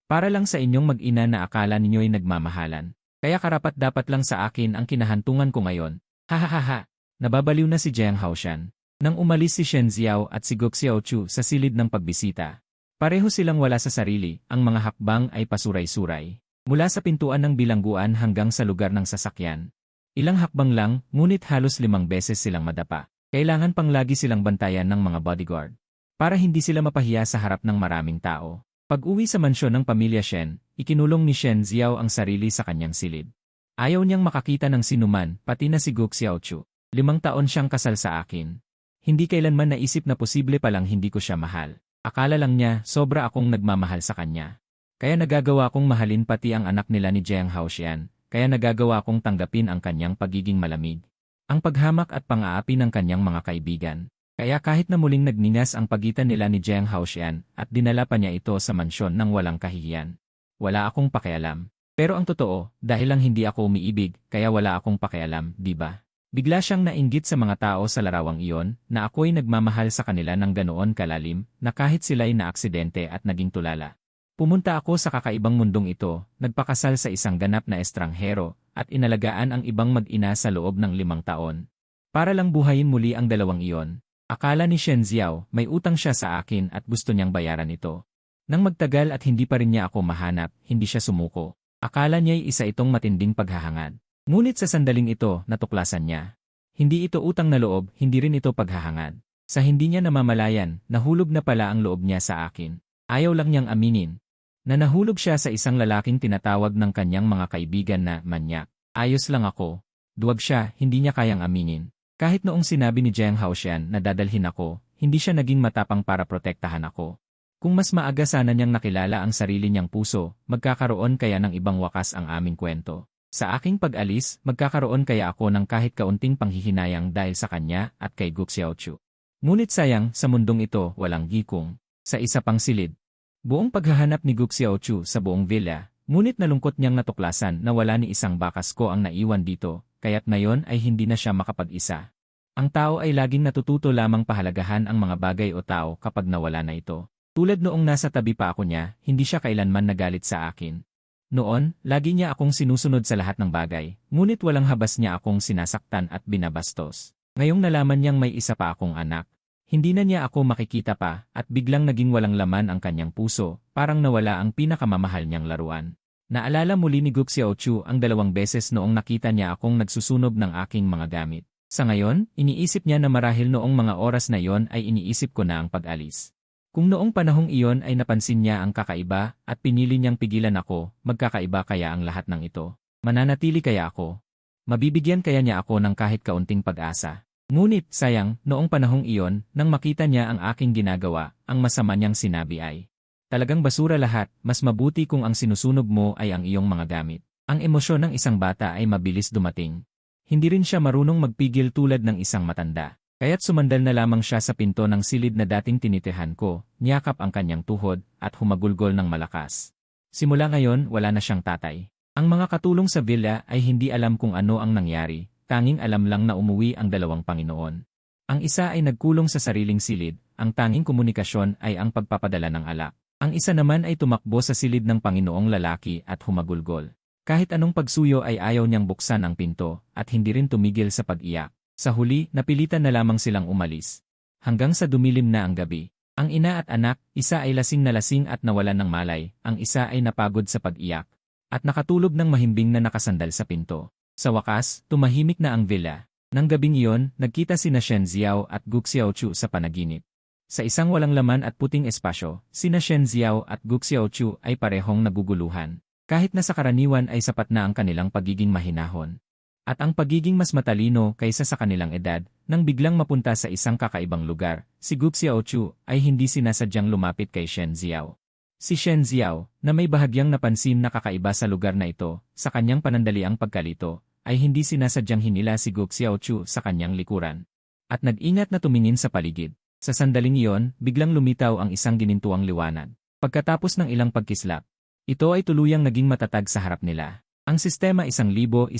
Speaker 1: Para lang sa inyong mag-ina na akala ninyo'y nagmamahalan. Kaya karapat-dapat lang sa akin ang kinahantungan ko ngayon. Hahaha. Nababaliw na si Jiang Haoshan. Nang umalis si Shen Xiao at si Gu Xiaochu sa silid ng pagbisita. Pareho silang wala sa sarili, ang mga hakbang ay pasuray-suray. Mula sa pintuan ng bilangguan hanggang sa lugar ng sasakyan. Ilang hakbang lang, ngunit halos 5 beses silang madapa. Kailangan pang lagi silang bantayan ng mga bodyguard. Para hindi sila mapahiya sa harap ng maraming tao. Pag-uwi sa mansyon ng pamilya Shen, ikinulong ni Shen Xiao ang sarili sa kanyang silid. Ayaw niyang makakita ng sinuman, pati na si Gu Xiaochu. 5 taon siyang kasal sa akin. Hindi kailanman naisip na posible palang hindi ko siya mahal. Akala lang niya, sobra akong nagmamahal sa kanya. Kaya nagagawa kong mahalin pati ang anak nila ni Jiang Haoshan, kaya nagagawa kong tanggapin ang kanyang pagiging malamig. Ang paghamak at pang-aapi ng kanyang mga kaibigan. Kaya kahit na muling nagningas ang pagitan nila ni Jiang Haoshan at dinala pa niya ito sa mansyon ng walang kahihiyan. Wala akong pakialam. Pero ang totoo, dahil lang hindi ako umiibig, kaya wala akong pakialam, di ba? Bigla siyang nainggit sa mga tao sa larawang iyon na ako'y nagmamahal sa kanila ng ganoon kalalim na kahit sila'y naaksidente at naging tulala. Pumunta ako sa kakaibang mundong ito, nagpakasal sa isang ganap na estranghero at inalagaan ang ibang mag-ina sa loob ng 5 taon. Para lang buhayin muli ang dalawang iyon. Akala ni Shen Xiao may utang siya sa akin at gusto niyang bayaran ito. Nang magtagal at hindi pa rin niya ako mahanap, hindi siya sumuko. Akala niya'y isa itong matinding paghahangad. Ngunit sa sandaling ito, natuklasan niya. Hindi ito utang na loob, hindi rin ito paghahangad. Sa hindi niya namamalayan, nahulog na pala ang loob niya sa akin. Ayaw lang niyang aminin. Na nahulog siya sa isang lalaking tinatawag ng kanyang mga kaibigan na manyak. Ayos lang ako. Duwag siya, hindi niya kayang aminin. Kahit noong sinabi ni Jiang Haoshan na dadalhin ako, hindi siya naging matapang para protektahan ako. Kung mas maaga sana niyang nakilala ang sarili niyang puso, magkakaroon kaya ng ibang wakas ang aming kwento. Sa aking pag-alis, magkakaroon kaya ako ng kahit kaunting panghihinayang dahil sa kanya at kay Gu Xiaochu. Ngunit sayang, sa mundong ito, walang gikong. Sa isa pang silid. Buong paghahanap ni Gu Xiaochu sa buong villa, ngunit nalungkot niyang natuklasan na wala ni isang bakas ko ang naiwan dito, kaya't ngayon ay hindi na siya makapag-isa. Ang tao ay laging natututo lamang pahalagahan ang mga bagay o tao kapag nawala na ito. Tulad noong nasa tabi pa ako niya, hindi siya kailanman nagalit sa akin. Noon, lagi niya akong sinusunod sa lahat ng bagay, ngunit walang habas niya akong sinasaktan at binabastos. Ngayong nalaman niyang may isa pa akong anak, hindi na niya ako makikita pa at biglang naging walang laman ang kanyang puso, parang nawala ang pinakamamahal niyang laruan. Naalala muli ni Gu Xiaochu ang 2 beses noong nakita niya akong nagsusunog ng aking mga gamit. Sa ngayon, iniisip niya na marahil noong mga oras na iyon ay iniisip ko na ang pag-alis. Kung noong panahong iyon ay napansin niya ang kakaiba at pinili niyang pigilan ako, magkakaiba kaya ang lahat ng ito? Mananatili kaya ako? Mabibigyan kaya niya ako ng kahit kaunting pag-asa? Ngunit, sayang, noong panahong iyon, nang makita niya ang aking ginagawa, ang masama niyang sinabi ay, talagang basura lahat, mas mabuti kung ang sinusunog mo ay ang iyong mga gamit. Ang emosyon ng isang bata ay mabilis dumating. Hindi rin siya marunong magpigil tulad ng isang matanda. Kaya't sumandal na lamang siya sa pinto ng silid na dating tinitihan ko, niyakap ang kanyang tuhod, at humagulgol ng malakas. Simula ngayon, wala na siyang tatay. Ang mga katulong sa villa ay hindi alam kung ano ang nangyari, tanging alam lang na umuwi ang dalawang Panginoon. Ang isa ay nagkulong sa sariling silid, ang tanging komunikasyon ay ang pagpapadala ng alak. Ang isa naman ay tumakbo sa silid ng Panginoong lalaki at humagulgol. Kahit anong pagsuyo ay ayaw niyang buksan ang pinto, at hindi rin tumigil sa pag-iyak. Sa huli, napilitan na lamang silang umalis. Hanggang sa dumilim na ang gabi. Ang ina at anak, isa ay lasing na lasing at nawalan ng malay, ang isa ay napagod sa pag-iyak. At nakatulog ng mahimbing na nakasandal sa pinto. Sa wakas, tumahimik na ang villa. Nang gabing iyon, nagkita sina Shen Xiao at Gu Xiaochu sa panaginip. Sa isang walang laman at puting espasyo, sina Shen Xiao at Gu Xiaochu ay parehong naguguluhan. Kahit na sa karaniwan ay sapat na ang kanilang pagiging mahinahon. At ang pagiging mas matalino kaysa sa kanilang edad, nang biglang mapunta sa isang kakaibang lugar, si Gu Xiaochu ay hindi sinasadyang lumapit kay Shen Xiao. Si Shen Xiao, na may bahagyang napansin na kakaiba sa lugar na ito, sa kanyang panandaliang pagkalito, ay hindi sinasadyang hinila si Gu Xiaochu sa kanyang likuran. At nag-ingat na tumingin sa paligid. Sa sandaling iyon, biglang lumitaw ang isang ginintuang liwanag. Pagkatapos ng ilang pagkislap, ito ay tuluyang naging matatag sa harap nila. Ang sistema 1,107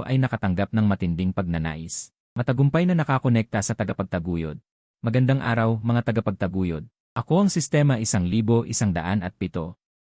Speaker 1: ay nakatanggap ng matinding pagnanais. Matagumpay na nakakonekta sa tagapagtaguyod. Magandang araw, mga tagapagtaguyod. Ako ang sistema 1,107.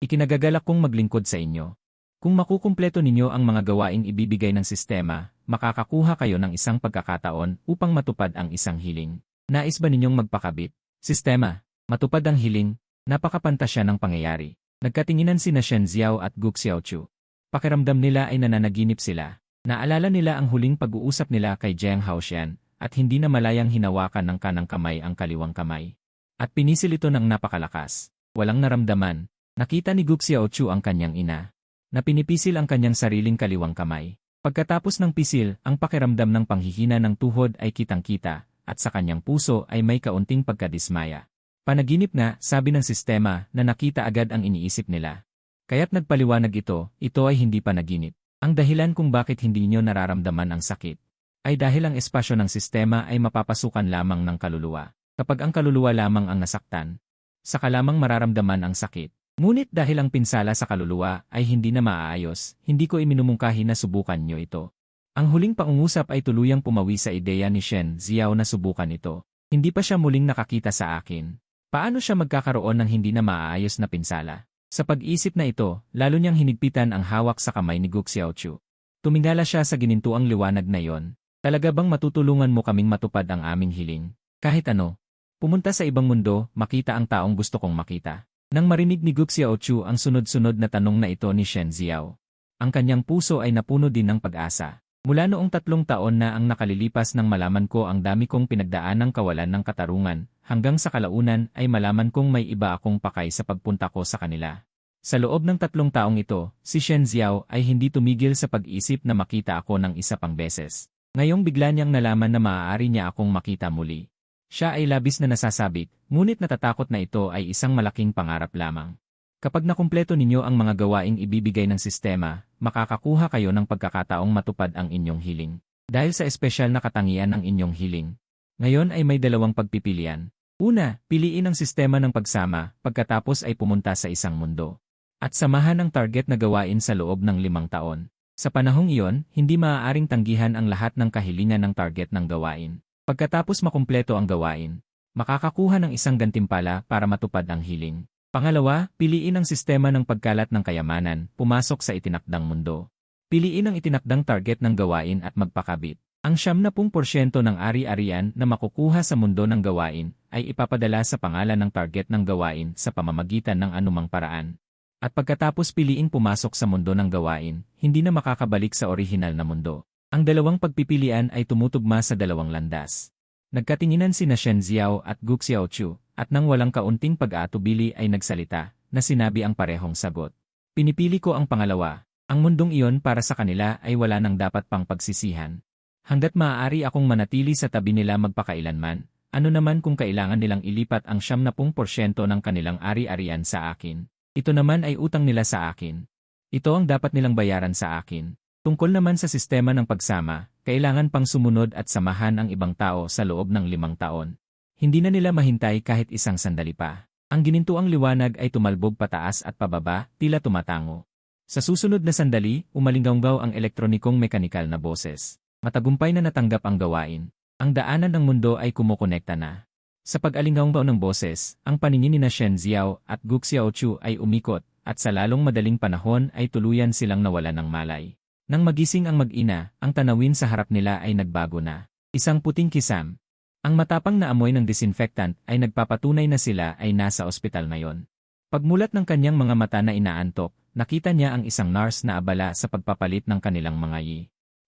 Speaker 1: Ikinagagalak kong maglingkod sa inyo. Kung makukumpleto ninyo ang mga gawaing ibibigay ng sistema, makakakuha kayo ng isang pagkakataon upang matupad ang isang hiling. Nais ba ninyong magpakabit? Sistema, matupad ang hiling. Napakapantasya ng pangyayari. Nagkatinginan sina Shen Xiao at Gu Xiaochu. Pakiramdam nila ay nananaginip sila. Naalala nila ang huling pag-uusap nila kay Zheng Haoxian at hindi na malayang hinawakan ng kanang kamay ang kaliwang kamay. At pinisil ito ng napakalakas. Walang naramdaman. Nakita ni Gu Xiaochu ang kanyang ina. Na pinipisil ang kanyang sariling kaliwang kamay. Pagkatapos ng pisil, ang pakiramdam ng panghihina ng tuhod ay kitang-kita at sa kanyang puso ay may kaunting pagkadismaya. Panaginip nga, sabi ng sistema na nakita agad ang iniisip nila. Kaya't nagpaliwanag ito ay hindi panaginip. Ang dahilan kung bakit hindi nyo nararamdaman ang sakit ay dahil ang espasyo ng sistema ay mapapasukan lamang ng kaluluwa. Kapag ang kaluluwa lamang ang nasaktan, saka lamang mararamdaman ang sakit. Ngunit dahil ang pinsala sa kaluluwa ay hindi na maaayos, hindi ko iminumungkahi na subukan nyo ito. Ang huling pangungusap ay tuluyang pumawi sa ideya ni Shen Xiao na subukan ito. Hindi pa siya muling nakakita sa akin. Paano siya magkakaroon ng hindi na maaayos na pinsala? Sa pag-isip na ito, lalo niyang hinigpitan ang hawak sa kamay ni Gu Xiaochu. Tumingala siya sa ginintuang liwanag na iyon. Talaga bang matutulungan mo kaming matupad ang aming hiling? Kahit ano. Pumunta sa ibang mundo, makita ang taong gusto kong makita. Nang marinig ni Gu Xiaochu ang sunod-sunod na tanong na ito ni Shen Xiao, ang kanyang puso ay napuno din ng pag-asa. Mula noong 3 taon na ang nakalilipas nang malaman ko ang dami kong pinagdaan ng kawalan ng katarungan, hanggang sa kalaunan ay malaman kong may iba akong pakay sa pagpunta ko sa kanila. Sa loob ng 3 taong ito, si Shen Xiao ay hindi tumigil sa pag-isip na makita ako ng isa pang beses. Ngayong bigla niyang nalaman na maaari niya akong makita muli. Siya ay labis na nasasabik, ngunit natatakot na ito ay isang malaking pangarap lamang. Kapag nakumpleto ninyo ang mga gawaing ibibigay ng sistema, makakakuha kayo ng pagkakataong matupad ang inyong hiling. Dahil sa espesyal na katangian ng inyong hiling. Ngayon ay may 2 pagpipilian. Una, piliin ang sistema ng pagsama, pagkatapos ay pumunta sa isang mundo. At samahan ang target na gawain sa loob ng 5 taon. Sa panahong iyon, hindi maaaring tanggihan ang lahat ng kahilingan ng target ng gawain. Pagkatapos makumpleto ang gawain, makakakuha ng isang gantimpala para matupad ang hiling. Pangalawa, piliin ang sistema ng pagkalat ng kayamanan, pumasok sa itinakdang mundo. Piliin ang itinakdang target ng gawain at magpakabit. Ang 70% ng ari-arian na makukuha sa mundo ng gawain ay ipapadala sa pangalan ng target ng gawain sa pamamagitan ng anumang paraan. At pagkatapos piliing pumasok sa mundo ng gawain, hindi na makakabalik sa orihinal na mundo. Ang 2 pagpipilian ay tumutugma sa 2 landas. Nagkatinginan sina Shen Xiao at Gu Xiaochu, at nang walang kaunting pag-aatubili ay nagsalita, na sinabi ang parehong sagot. Pinipili ko ang pangalawa. Ang mundong iyon para sa kanila ay wala nang dapat pang pagsisihan. Hanggat maaari akong manatili sa tabi nila magpakailanman, ano naman kung kailangan nilang ilipat ang 70% ng kanilang ari-arian sa akin. Ito naman ay utang nila sa akin. Ito ang dapat nilang bayaran sa akin. Tungkol naman sa sistema ng pagsama, kailangan pang sumunod at samahan ang ibang tao sa loob ng 5 taon. Hindi na nila mahintay kahit isang sandali pa. Ang ginintuang liwanag ay tumalbog pataas at pababa, tila tumatango. Sa susunod na sandali, umalinggaw ang elektronikong mekanikal na boses. Matagumpay na natanggap ang gawain. Ang daanan ng mundo ay kumukonekta na. Sa pag-alinggaw ng boses, ang paningin ni Shen Ziao at Gu Xiaochu ay umikot, at sa lalong madaling panahon ay tuluyan silang nawalan ng malay. Nang magising ang mag-ina, ang tanawin sa harap nila ay nagbago na. Isang puting kisam. Ang matapang na amoy ng disinfectant ay nagpapatunay na sila ay nasa ospital ngayon. Pagmulat ng kanyang mga mata na inaantok, nakita niya ang isang nurse na abala sa pagpapalit ng kanilang mga yi.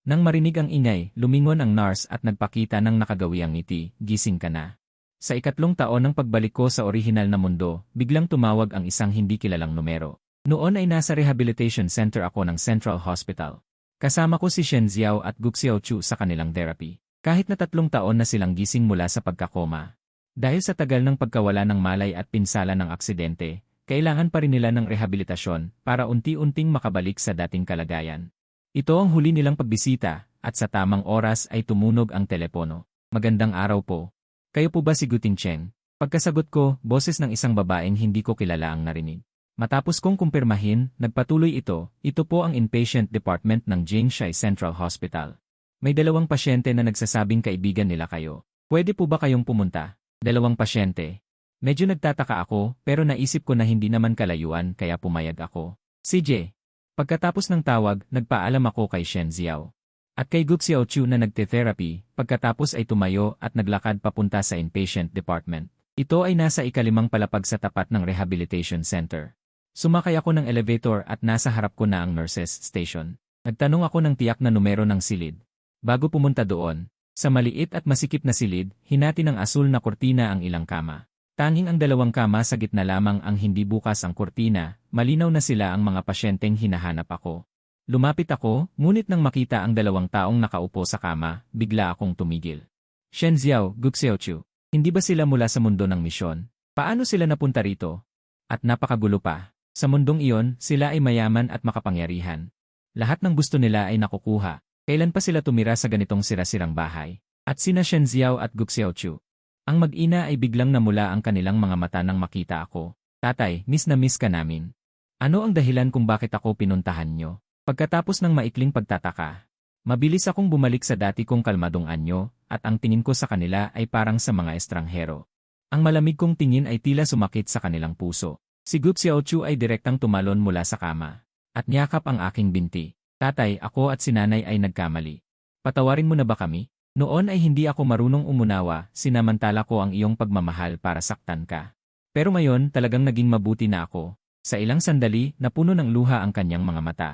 Speaker 1: Nang marinig ang ingay, lumingon ang nurse at nagpakita ng nakagawiang ngiti, gising ka na. Sa 3 taon ng pagbalik ko sa orihinal na mundo, biglang tumawag ang isang hindi kilalang numero. Noon ay nasa rehabilitation center ako ng Central Hospital. Kasama ko si Shen Ziao at Gu Xiaochu sa kanilang therapy. Kahit na 3 taon na silang gising mula sa pagkakoma. Dahil sa tagal ng pagkawala ng malay at pinsala ng aksidente, kailangan pa rin nila ng rehabilitasyon para unti-unting makabalik sa dating kalagayan. Ito ang huli nilang pagbisita, at sa tamang oras ay tumunog ang telepono. Magandang araw po. Kayo po ba si Gu Tingcheng? Pagkasagot ko, boses ng isang babaeng hindi ko kilala ang narinig. Matapos kong kumpirmahin, nagpatuloy ito po ang inpatient department ng Jiangxi Central Hospital. May 2 pasyente na nagsasabing kaibigan nila kayo. Pwede po ba kayong pumunta? 2 pasyente. Medyo nagtataka ako, pero naisip ko na hindi naman kalayuan kaya pumayag ako. CJ. Pagkatapos ng tawag, nagpaalam ako kay Shen Ziao. At kay Gu Xiaochu na nagte-therapy, pagkatapos ay tumayo at naglakad papunta sa inpatient department. Ito ay nasa 5 palapag sa tapat ng rehabilitation center. Sumakay ako ng elevator at nasa harap ko na ang nurses station. Nagtanong ako ng tiyak na numero ng silid. Bago pumunta doon, sa maliit at masikip na silid, hinati ng asul na kurtina ang ilang kama. Tanging ang 2 kama sa gitna lamang ang hindi bukas ang kurtina, malinaw na sila ang mga pasyenteng hinahanap ako. Lumapit ako, ngunit nang makita ang 2 taong nakaupo sa kama, bigla akong tumigil. Shen Ziao, Gu Xiaochu, hindi ba sila mula sa mundo ng misyon? Paano sila napunta rito? At napakagulo pa. Sa mundong iyon, sila ay mayaman at makapangyarihan. Lahat ng gusto nila ay nakukuha. Kailan pa sila tumira sa ganitong sirasirang bahay? At sina Shen Ziao at Gu Xiaochu. Ang mag-ina ay biglang namula ang kanilang mga mata nang makita ako. Tatay, miss na miss ka namin. Ano ang dahilan kung bakit ako pinuntahan nyo? Pagkatapos ng maikling pagtataka, mabilis akong bumalik sa dati kong kalmadong anyo, at ang tingin ko sa kanila ay parang sa mga estranghero. Ang malamig kong tingin ay tila sumakit sa kanilang puso. Si Gu Xiaochu ay direktang tumalon mula sa kama. At niyakap ang aking binti. Tatay, ako at si nanay ay nagkamali. Patawarin mo na ba kami? Noon ay hindi ako marunong umunawa, sinamantala ko ang iyong pagmamahal para saktan ka. Pero ngayon talagang naging mabuti na ako. Sa ilang sandali, napuno ng luha ang kanyang mga mata.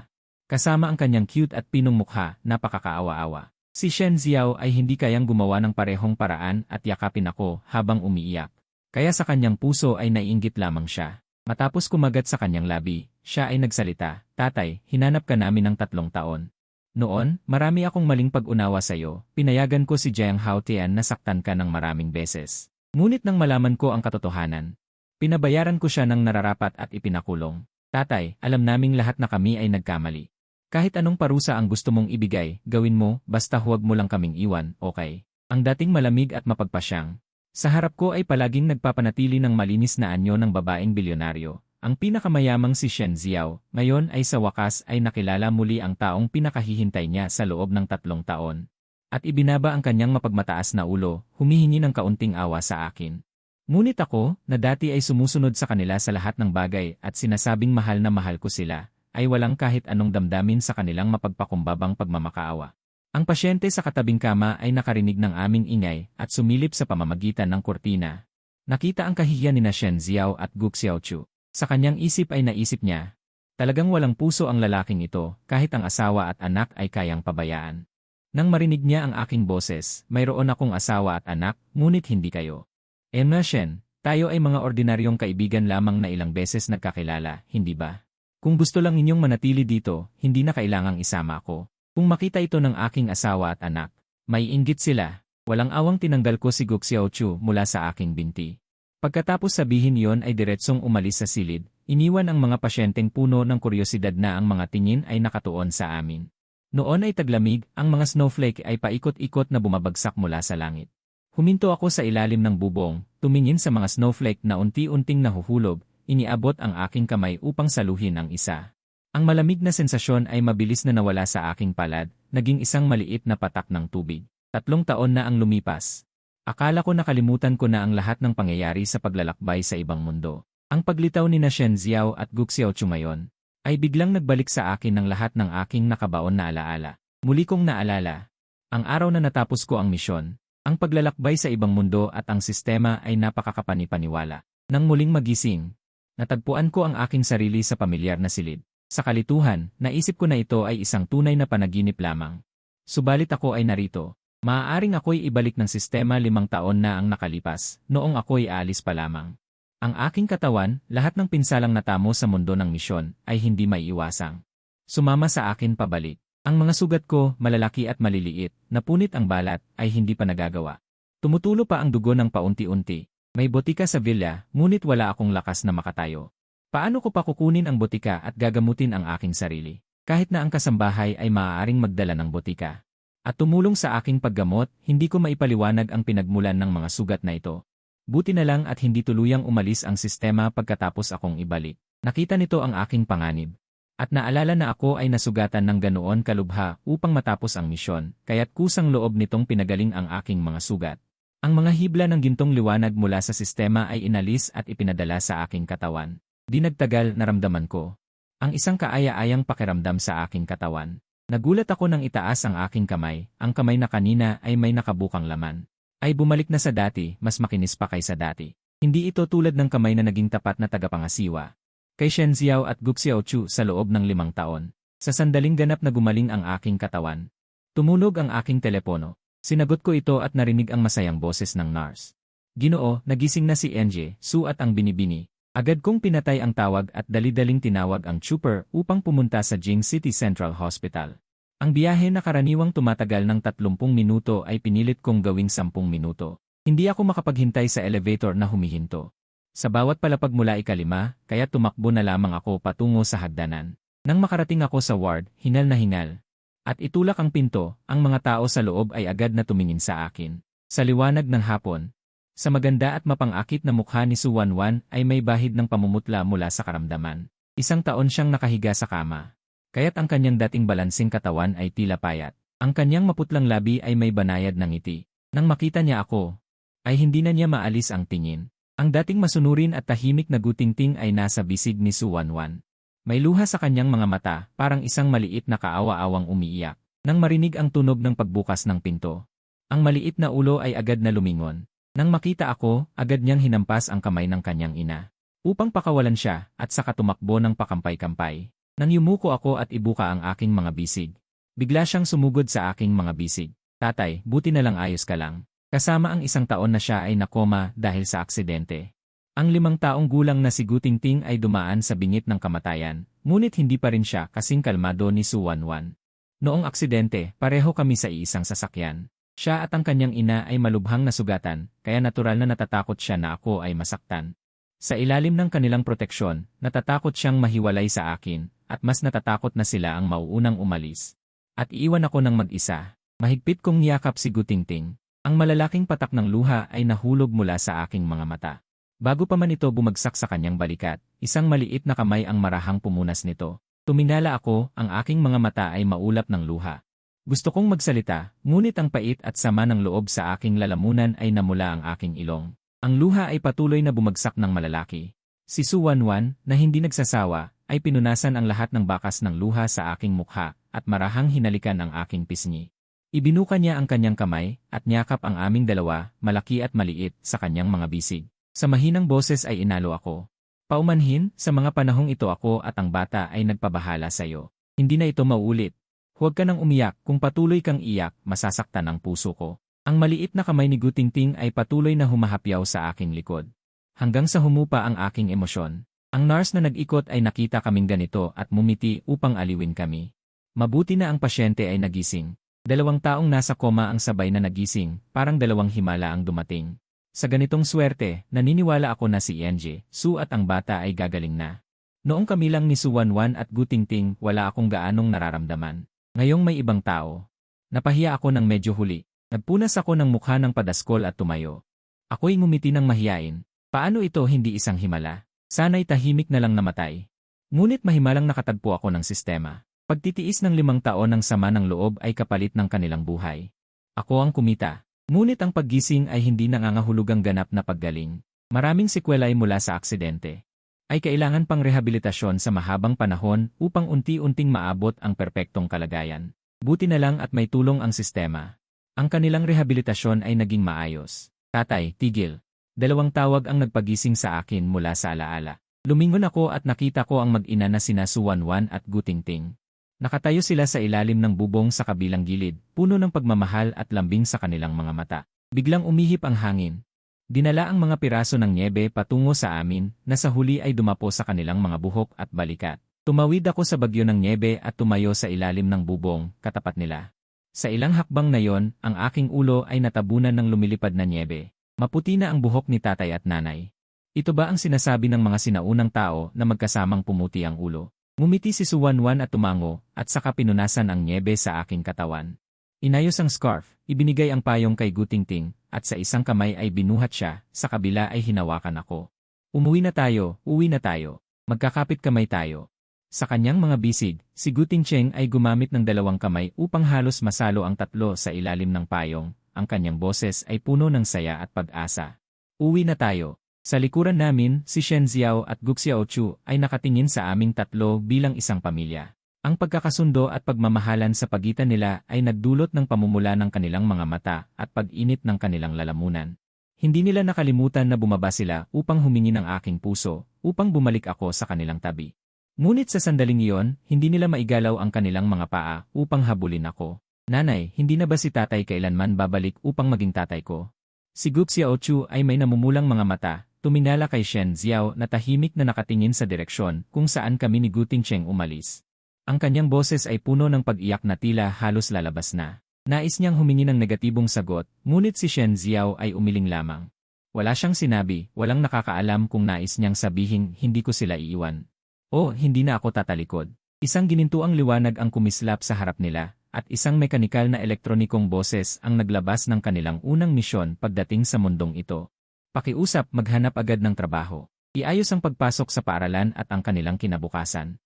Speaker 1: Kasama ang kanyang cute at pinong mukha, napakakaawa-awa. Si Shen Ziao ay hindi kayang gumawa ng parehong paraan at yakapin ako habang umiiyak. Kaya sa kanyang puso ay naiinggit lamang siya. Matapos kumagat sa kanyang labi, siya ay nagsalita, Tatay, hinanap ka namin ng 3 taon. Noon, marami akong maling pag-unawa sa iyo, pinayagan ko si Jiang Haotian na saktan ka ng maraming beses. Ngunit nang malaman ko ang katotohanan, pinabayaran ko siya ng nararapat at ipinakulong. Tatay, alam naming lahat na kami ay nagkamali. Kahit anong parusa ang gusto mong ibigay, gawin mo, basta huwag mo lang kaming iwan, okay? Ang dating malamig at mapagpasyang. Sa harap ko ay palaging nagpapanatili ng malinis na anyo ng babaeng bilyonaryo. Ang pinakamayamang si Shen Ziao, ngayon ay sa wakas ay nakilala muli ang taong pinakahihintay niya sa loob ng 3 taon. At ibinaba ang kanyang mapagmataas na ulo, humihingi ng kaunting awa sa akin. Ngunit ako, na dati ay sumusunod sa kanila sa lahat ng bagay at sinasabing mahal na mahal ko sila, ay walang kahit anong damdamin sa kanilang mapagpakumbabang pagmamakaawa. Ang pasyente sa katabing kama ay nakarinig ng aming ingay at sumilip sa pamamagitan ng kurtina. Nakita ang kahihiyan ni Shen Ziao at Gu Xiaochu. Sa kanyang isip ay naisip niya, talagang walang puso ang lalaking ito kahit ang asawa at anak ay kayang pabayaan. Nang marinig niya ang aking boses, mayroon akong asawa at anak, ngunit hindi kayo. Emma Shen, tayo ay mga ordinaryong kaibigan lamang na ilang beses nagkakilala, hindi ba? Kung gusto lang ninyong manatili dito, hindi na kailangang isama ako. Kung makita ito ng aking asawa at anak, may inggit sila. Walang awang tinanggal ko si Gu Xiaochu mula sa aking binti. Pagkatapos sabihin iyon ay diretsong umalis sa silid, iniwan ang mga pasyenteng puno ng kuryosidad na ang mga tingin ay nakatuon sa amin. Noon ay taglamig, ang mga snowflake ay paikot-ikot na bumabagsak mula sa langit. Huminto ako sa ilalim ng bubong, tumingin sa mga snowflake na unti-unting nahuhulog, iniabot ang aking kamay upang saluhin ang isa. Ang malamig na sensasyon ay mabilis na nawala sa aking palad, naging isang maliit na patak ng tubig. 3 taon na ang lumipas. Akala ko nakalimutan ko na ang lahat ng pangyayari sa paglalakbay sa ibang mundo. Ang paglitaw ni na Shen Xiao at Gu Xiaochu ngayon ay biglang nagbalik sa akin ng lahat ng aking nakabaon na alaala. Muli kong naalala. Ang araw na natapos ko ang misyon, ang paglalakbay sa ibang mundo at ang sistema ay napakakapani-paniwala. Nang muling magising, natagpuan ko ang aking sarili sa pamilyar na silid. Sa kalituhan, naisip ko na ito ay isang tunay na panaginip lamang. Subalit ako ay narito. Maaaring ako'y ibalik ng sistema 5 taon na ang nakalipas, noong ako'y aalis pa lamang. Ang aking katawan, lahat ng pinsalang natamo sa mundo ng misyon, ay hindi maiiwasang sumama sa akin pabalik. Ang mga sugat ko, malalaki at maliliit, napunit ang balat, ay hindi pa nagagawa. Tumutulo pa ang dugo ng paunti-unti. May botika sa villa, ngunit wala akong lakas na makatayo. Paano ko pa kukunin ang botika at gagamutin ang aking sarili? Kahit na ang kasambahay ay maaaring magdala ng botika at tumulong sa aking paggamot, hindi ko maipaliwanag ang pinagmulan ng mga sugat na ito. Buti na lang at hindi tuluyang umalis ang sistema pagkatapos akong ibalik. Nakita nito ang aking panganib. At naalala na ako ay nasugatan ng ganoon kalubha upang matapos ang misyon, kaya't kusang loob nitong pinagaling ang aking mga sugat. Ang mga hibla ng gintong liwanag mula sa sistema ay inalis at ipinadala sa aking katawan. Di nagtagal naramdaman ko ang isang kaaya-ayang pakiramdam sa aking katawan. Nagulat ako nang itaas ang aking kamay, ang kamay na kanina ay may nakabukang laman. Ay bumalik na sa dati, mas makinis pa kaysa dati. Hindi ito tulad ng kamay na naging tapat na tagapangasiwa kay Shen Xiao at Gu Xiaochu sa loob ng 5 taon. Sa sandaling ganap na gumaling ang aking katawan. Tumunog ang aking telepono. Sinagot ko ito at narinig ang masayang boses ng nurse. Ginoo, nagising na si Enje, Su at ang binibini. Agad kong pinatay ang tawag at dali-daling tinawag ang trooper upang pumunta sa Jing City Central Hospital. Ang biyahe na karaniwang tumatagal ng 30 minuto ay pinilit kong gawing 10 minuto. Hindi ako makapaghintay sa elevator na humihinto. Sa bawat palapag mula ika-5, kaya tumakbo na lamang ako patungo sa hagdanan. Nang makarating ako sa ward, hingal na hingal. At itulak ang pinto, ang mga tao sa loob ay agad na tumingin sa akin. Sa liwanag ng hapon, sa maganda at mapang-akit na mukha ni Su Wanwan ay may bahid ng pamumutla mula sa karamdaman. 1 taon siyang nakahiga sa kama. Kaya't ang kanyang dating balansing katawan ay tila payat. Ang kanyang maputlang labi ay may banayad ng ngiti. Nang makita niya ako, ay hindi na niya maalis ang tingin. Ang dating masunurin at tahimik na gutingting ay nasa bisig ni Su Wanwan. May luha sa kanyang mga mata, parang isang maliit na kaawa-awang umiiyak. Nang marinig ang tunog ng pagbukas ng pinto, ang maliit na ulo ay agad na lumingon. Nang makita ako, agad niyang hinampas ang kamay ng kanyang ina upang pakawalan siya at saka tumakbo ng pakampay-kampay. Nang yumuko ako at ibuka ang aking mga bisig, bigla siyang sumugod sa aking mga bisig. Tatay, buti na lang ayos ka lang. Kasama ang 1 taon na siya ay nakoma dahil sa aksidente. Ang 5 taong gulang na si Gu Tingting ay dumaan sa bingit ng kamatayan, ngunit hindi pa rin siya kasing kalmado ni Su Wanwan. Noong aksidente, pareho kami sa iisang sasakyan. Siya at ang kanyang ina ay malubhang nasugatan, kaya natural na natatakot siya na ako ay masaktan. Sa ilalim ng kanilang proteksyon, natatakot siyang mahiwalay sa akin, at mas natatakot na sila ang mauunang umalis. At iiwan ako ng mag-isa. Mahigpit kong niyakap si Gu Tingting. Ang malalaking patak ng luha ay nahulog mula sa aking mga mata. Bago pa man ito bumagsak sa kanyang balikat, isang maliit na kamay ang marahang pumunas nito. Tuminala ako, ang aking mga mata ay maulap ng luha. Gusto kong magsalita, ngunit ang pait at sama ng loob sa aking lalamunan ay namula ang aking ilong. Ang luha ay patuloy na bumagsak ng malalaki. Si Su Wanwan, na hindi nagsasawa, ay pinunasan ang lahat ng bakas ng luha sa aking mukha at marahang hinalikan ang aking pisngi. Ibinuka niya ang kanyang kamay at niyakap ang aming dalawa, malaki at maliit, sa kanyang mga bisig. Sa mahinang boses ay inalo ako. Paumanhin, sa mga panahong ito ako at ang bata ay nagpabahala sa iyo. Hindi na ito mauulit. Huwag ka nang umiyak, kung patuloy kang iyak, masasaktan ang puso ko. Ang maliit na kamay ni Gu Tingting ay patuloy na humahapyaw sa aking likod. Hanggang sa humupa ang aking emosyon. Ang nurse na nag-ikot ay nakita kaming ganito at mumiti upang aliwin kami. Mabuti na ang pasyente ay nagising. 2 taong nasa koma ang sabay na nagising, parang 2 himala ang dumating. Sa ganitong swerte, naniniwala ako na si Enje, Su at ang bata ay gagaling na. Noong kami lang ni Su Wanwan at Gu Tingting, wala akong gaanong nararamdaman. Ngayong may ibang tao. Napahiya ako ng medyo huli. Nagpunas ako ng mukha ng padaskol at tumayo. Ako'y ngumiti ng mahiyain. Paano ito hindi isang himala? Sana'y tahimik na lang namatay. Ngunit mahimalang nakatagpo ako ng sistema. Pagtitiis ng 5 taon ng sama ng loob ay kapalit ng kanilang buhay. Ako ang kumita. Ngunit ang paggising ay hindi nangangahulugang ganap na paggaling. Maraming sekwela ay mula sa aksidente. Ay kailangan pang rehabilitasyon sa mahabang panahon upang unti-unting maabot ang perpektong kalagayan. Buti na lang at may tulong ang sistema. Ang kanilang rehabilitasyon ay naging maayos. Tatay, tigil. 2 tawag ang nagpagising sa akin mula sa alaala. Lumingon ako at nakita ko ang mag-ina na sina Suwanwan at Gutingting. Nakatayo sila sa ilalim ng bubong sa kabilang gilid, puno ng pagmamahal at lambing sa kanilang mga mata. Biglang umihip ang hangin. Dinala ang mga piraso ng nyebe patungo sa amin na sa huli ay dumapo sa kanilang mga buhok at balikat. Tumawid ako sa bagyo ng nyebe at tumayo sa ilalim ng bubong, katapat nila. Sa ilang hakbang na yon, ang aking ulo ay natabunan ng lumilipad na nyebe. Maputi na ang buhok ni tatay at nanay. Ito ba ang sinasabi ng mga sinaunang tao na magkasamang pumuti ang ulo? Ngumiti si Suwanwan at tumango, at saka pinunasan ang nyebe sa aking katawan. Inayos ang scarf, ibinigay ang payong kay Gutingting, at sa isang kamay ay binuhat siya, sa kabila ay hinawakan ako. Uwi na tayo, magkakapit kamay tayo. Sa kanyang mga bisig, si Gutingting ay gumamit ng 2 kamay upang halos masalo ang 3 sa ilalim ng payong, ang kanyang boses ay puno ng saya at pag-asa. Uwi na tayo. Sa likuran namin, si Shen Xiao at Gu Xiaochu ay nakatingin sa aming 3 bilang isang pamilya. Ang pagkakasundo at pagmamahalan sa pagitan nila ay nagdulot ng pamumula ng kanilang mga mata at pag-init ng kanilang lalamunan. Hindi nila nakalimutan na bumaba sila upang humingi ng aking puso, upang bumalik ako sa kanilang tabi. Ngunit sa sandaling iyon, hindi nila maigalaw ang kanilang mga paa upang habulin ako. Nanay, hindi na ba si tatay kailanman babalik upang maging tatay ko? Si Gu Xiaochu ay may namumulang mga mata, tuminala kay Shen Xiao na tahimik na nakatingin sa direksyon kung saan kami ni Gutingting umalis. Ang kanyang boses ay puno ng pag-iyak na tila halos lalabas na. Nais niyang humingi ng negatibong sagot, ngunit si Shen Xiao ay umiling lamang. Wala siyang sinabi, walang nakakaalam kung nais niyang sabihin hindi ko sila iiwan. O hindi na ako tatalikod. Isang ginintuang liwanag ang kumislap sa harap nila, at isang mekanikal na elektronikong boses ang naglabas ng kanilang unang misyon pagdating sa mundong ito. Pakiusap, maghanap agad ng trabaho. Iayos ang pagpasok sa paaralan at ang kanilang kinabukasan.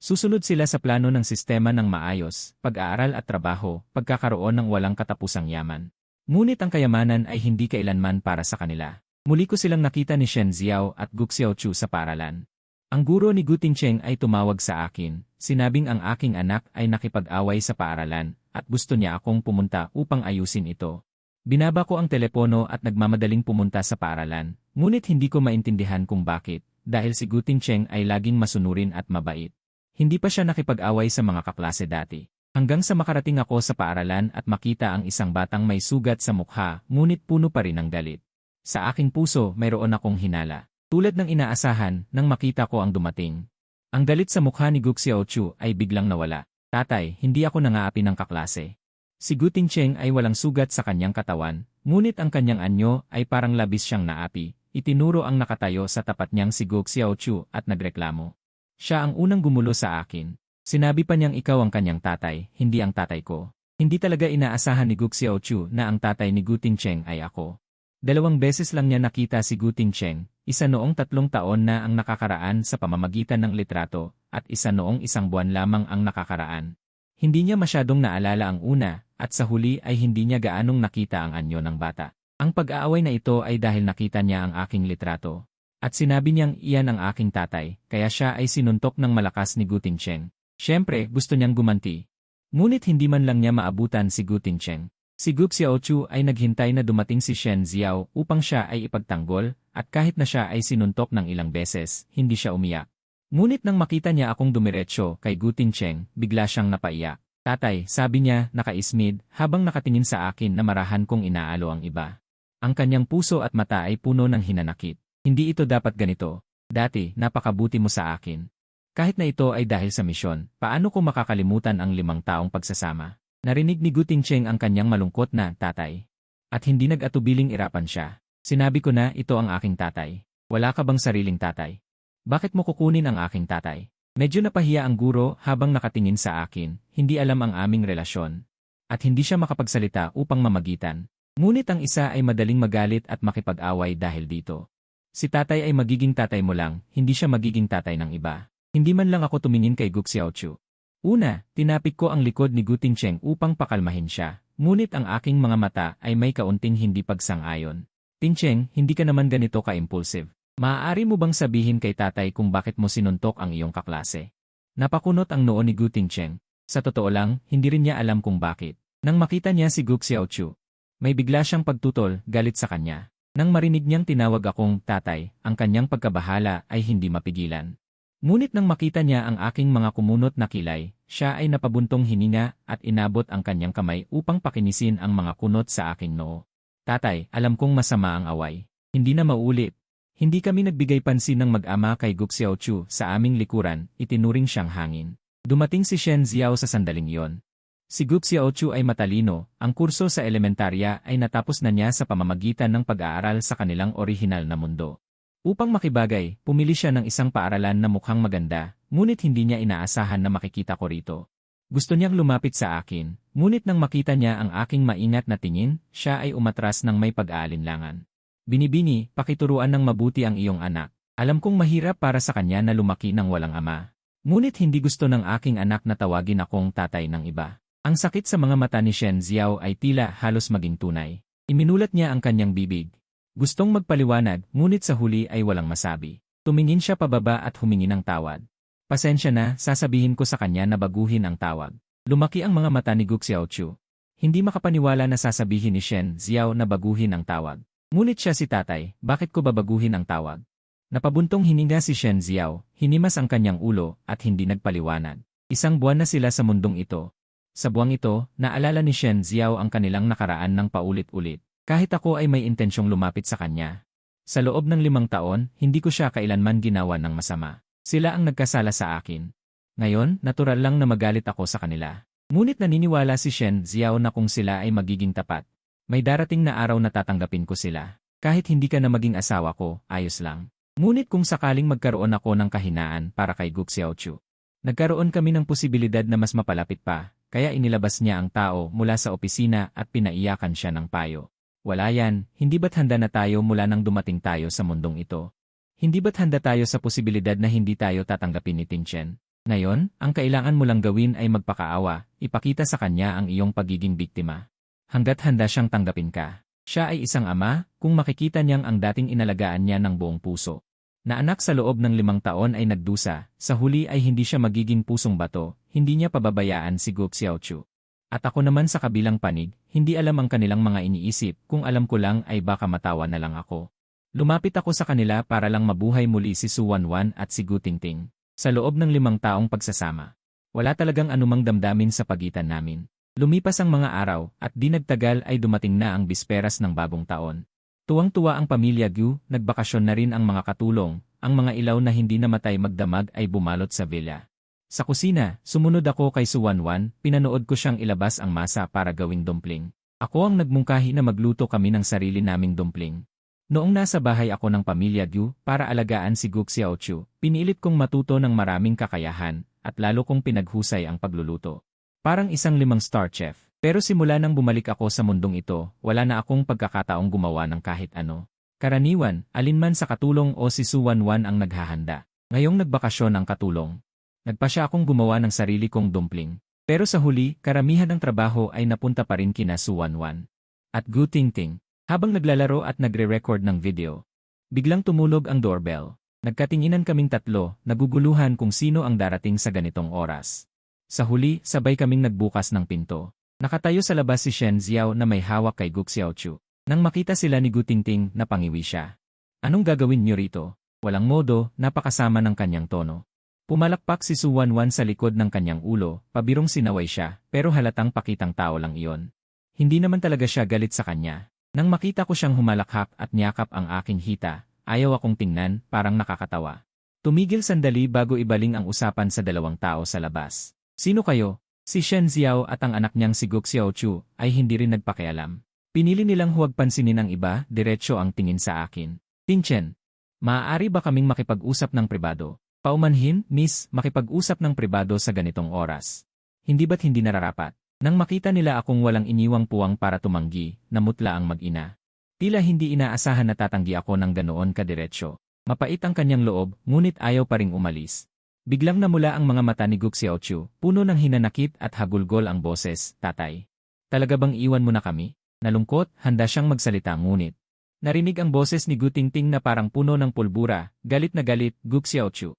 Speaker 1: Susunod sila sa plano ng sistema ng maayos, pag-aaral at trabaho, pagkakaroon ng walang katapusang yaman. Ngunit ang kayamanan ay hindi kailanman para sa kanila. Muli ko silang nakita ni Shen Xiao at Gu Xiaochu sa paaralan. Ang guro ni Gutingting ay tumawag sa akin, sinabing ang aking anak ay nakipag-away sa paaralan, at gusto niya akong pumunta upang ayusin ito. Binaba ko ang telepono at nagmamadaling pumunta sa paaralan, ngunit hindi ko maintindihan kung bakit, dahil si Gutingting ay laging masunurin at mabait. Hindi pa siya nakipag-away sa mga kaklase dati. Hanggang sa makarating ako sa paaralan at makita ang isang batang may sugat sa mukha, ngunit puno pa rin ng galit. Sa aking puso, mayroon akong hinala. Tulad ng inaasahan, nang makita ko ang dumating. Ang galit sa mukha ni Gu Xiaochu ay biglang nawala. Tatay, hindi ako nangaapi ng kaklase. Si Gutingting ay walang sugat sa kanyang katawan, ngunit ang kanyang anyo ay parang labis siyang naapi. Itinuro ang nakatayo sa tapat niyang si Gu Xiaochu at nagreklamo. Siya ang unang gumulo sa akin. Sinabi pa niyang ikaw ang kanyang tatay, hindi ang tatay ko. Hindi talaga inaasahan ni Gu Xiaochu na ang tatay ni Gutingting ay ako. 2 beses lang niya nakita si Gutingting, isa noong 3 taon na ang nakakaraan sa pamamagitan ng litrato, at isa noong 1 buwan lamang ang nakakaraan. Hindi niya masyadong naalala ang una, at sa huli ay hindi niya gaanong nakita ang anyo ng bata. Ang pag-aaway na ito ay dahil nakita niya ang aking litrato. At sinabi niyang iyan ang aking tatay, kaya siya ay sinuntok ng malakas ni Gutingting. Siyempre, gusto niyang gumanti. Ngunit hindi man lang niya maabutan si Gutingting. Si Gu Xiaochu ay naghintay na dumating si Shen Xiao upang siya ay ipagtanggol, at kahit na siya ay sinuntok ng ilang beses, hindi siya umiyak. Ngunit nang makita niya akong dumiretso kay Gutingting, bigla siyang napaiyak. Tatay, sabi niya, nakaismid, habang nakatingin sa akin na marahan kong inaalo ang iba. Ang kanyang puso at mata ay puno ng hinanakit. Hindi ito dapat ganito. Dati, napakabuti mo sa akin. Kahit na ito ay dahil sa misyon, paano ko makakalimutan ang 5 taong pagsasama? Narinig ni Gutingting ang kanyang malungkot na tatay. At hindi nag-atubiling irapan siya. Sinabi ko na ito ang aking tatay. Wala ka bang sariling tatay? Bakit mo kukunin ang aking tatay? Medyo napahiya ang guro habang nakatingin sa akin, hindi alam ang aming relasyon. At hindi siya makapagsalita upang mamagitan. Ngunit ang isa ay madaling magalit at makipag-away dahil dito. Si tatay ay magiging tatay mo lang, hindi siya magiging tatay ng iba. Hindi man lang ako tumingin kay Gu Xiaochu. Una, tinapik ko ang likod ni Gu Tingcheng upang pakalmahin siya. Ngunit ang aking mga mata ay may kaunting hindi pagsang-ayon. Tingcheng, hindi ka naman ganito ka-impulsive. Maaari mo bang sabihin kay tatay kung bakit mo sinuntok ang iyong kaklase? Napakunot ang noo ni Gu Tingcheng. Sa totoo lang, hindi rin niya alam kung bakit. Nang makita niya si Gu Xiaochu, may bigla siyang pagtutol, galit sa kanya. Nang marinig niyang tinawag akong tatay, ang kanyang pagkabahala ay hindi mapigilan. Ngunit nang makita niya ang aking mga kumunot na kilay, siya ay napabuntong hininga at inabot ang kanyang kamay upang pakinisin ang mga kunot sa aking noo. Tatay, alam kong masama ang away. Hindi na maulit. Hindi kami nagbigay pansin ng mag-ama kay Gu Xiaochu sa aming likuran, itinuring siyang hangin. Dumating si Shen Ziao sa sandaling yon. Si Gu Xiaochu ay matalino, ang kurso sa elementarya ay natapos na niya sa pamamagitan ng pag-aaral sa kanilang orihinal na mundo. Upang makibagay, pumili siya ng isang paaralan na mukhang maganda, ngunit hindi niya inaasahan na makikita ko rito. Gusto niyang lumapit sa akin, ngunit nang makita niya ang aking maingat na tingin, siya ay umatras ng may pag-aalinlangan. Binibini, pakituruan ng mabuti ang iyong anak. Alam kong mahirap para sa kanya na lumaki ng walang ama. Ngunit hindi gusto ng aking anak na tawagin akong tatay ng iba. Ang sakit sa mga mata ni Shen Ziao ay tila halos maging tunay. Iminulat niya ang kanyang bibig. Gustong magpaliwanag, ngunit sa huli ay walang masabi. Tumingin siya pababa at humingi ng tawad. Pasensya na, sasabihin ko sa kanya na baguhin ang tawag. Lumaki ang mga mata ni Gu Xiaochu. Hindi makapaniwala na sasabihin ni Shen Ziao na baguhin ang tawag. Ngunit siya si tatay, bakit ko babaguhin ang tawag? Napabuntong hininga si Shen Ziao, hinimas ang kanyang ulo at hindi nagpaliwanag. Isang buwan na sila sa mundong ito. Sa buwang ito, naalala ni Shen Ziao ang kanilang nakaraan ng paulit-ulit. Kahit ako ay may intensyong lumapit sa kanya. Sa loob ng 5 taon, hindi ko siya kailanman ginawa ng masama. Sila ang nagkasala sa akin. Ngayon, natural lang na magalit ako sa kanila. Ngunit naniniwala si Shen Ziao na kung sila ay magiging tapat, may darating na araw na tatanggapin ko sila. Kahit hindi ka na maging asawa ko, ayos lang. Ngunit kung sakaling magkaroon ako ng kahinaan para kay Gu Xiaochu, nagkaroon kami ng posibilidad na mas mapalapit pa, kaya inilabas niya ang tao mula sa opisina at pinaiyakan siya ng payo. Wala yan, hindi ba't handa na tayo mula nang dumating tayo sa mundong ito? Hindi ba't handa tayo sa posibilidad na hindi tayo tatanggapin ni Tingchen? Ngayon, ang kailangan mo lang gawin ay magpakaawa, ipakita sa kanya ang iyong pagiging biktima. Hanggat handa siyang tanggapin ka. Siya ay isang ama, kung makikita niyang ang dating inalagaan niya ng buong puso. Na anak sa loob ng 5 taon ay nagdusa, sa huli ay hindi siya magiging pusong bato, hindi niya pababayaan si Gu Xiaochu. At ako naman sa kabilang panig, hindi alam ang kanilang mga iniisip, kung alam ko lang ay baka matawa na lang ako. Lumapit ako sa kanila para lang mabuhay muli si Su Wanwan at si Gu Tingting. Sa loob ng 5 taong pagsasama. Wala talagang anumang damdamin sa pagitan namin. Lumipas ang mga araw at di nagtagal ay dumating na ang bisperas ng bagong taon. Tuwang-tuwa ang pamilya Gu, nagbakasyon na rin ang mga katulong, ang mga ilaw na hindi namatay magdamag ay bumalot sa villa. Sa kusina, sumunod ako kay Su Wanwan, pinanood ko siyang ilabas ang masa para gawing dumpling. Ako ang nagmungkahi na magluto kami ng sarili naming dumpling. Noong nasa bahay ako ng pamilya Gu para alagaan si Gu Xiaochu, pinilit kong matuto ng maraming kakayahan at lalo kong pinaghusay ang pagluluto. Parang isang 5-star chef. Pero simula nang bumalik ako sa mundong ito, wala na akong pagkakataong gumawa ng kahit ano. Karaniwan, alinman sa katulong o si Su Wanwan ang naghahanda. Ngayong nagbakasyon ang katulong. Nagpasya akong gumawa ng sarili kong dumpling. Pero sa huli, karamihan ng trabaho ay napunta pa rin kina Su Wanwan. At Gu Tingting. Habang naglalaro at nagre-record ng video, biglang tumulog ang doorbell. Nagkatinginan kaming tatlo, naguguluhan kung sino ang darating sa ganitong oras. Sa huli, sabay kaming nagbukas ng pinto. Nakatayo sa labas si Shen Ziao na may hawak kay Gu Xiaochu. Nang makita sila ni Gu Tingting, napangiwi siya. Anong gagawin niyo rito? Walang modo, napakasama ng kanyang tono. Pumalakpak si Su Wanwan sa likod ng kanyang ulo, pabirong sinaway siya, pero halatang pakitang tao lang iyon. Hindi naman talaga siya galit sa kanya. Nang makita ko siyang humalakhak at niyakap ang aking hita, ayaw akong tingnan, parang nakakatawa. Tumigil sandali bago ibaling ang usapan sa 2 tao sa labas. Sino kayo? Si Shen Ziao at ang anak niyang si Gu Xiaochu ay hindi rin nagpakialam. Pinili nilang huwag pansinin ang iba, diretso ang tingin sa akin. Tingchen, maaari ba kaming makipag-usap ng pribado? Paumanhin, miss, makipag-usap ng pribado sa ganitong oras. Hindi ba't hindi nararapat? Nang makita nila akong walang iniwang puwang para tumanggi, namutla ang mag-ina. Tila hindi inaasahan na tatanggi ako ng ganoon kadiretsyo. Mapait ang kanyang loob, ngunit ayaw pa ring umalis. Biglang namula ang mga mata ni Gu Xiaochu, puno ng hinanakit at hagulgol ang boses, tatay. Talaga bang iwan mo na kami? Nalungkot, handa siyang magsalita ngunit. Narinig ang boses ni Gu Tingting na parang puno ng pulbura, galit na galit, Gu Xiaochu.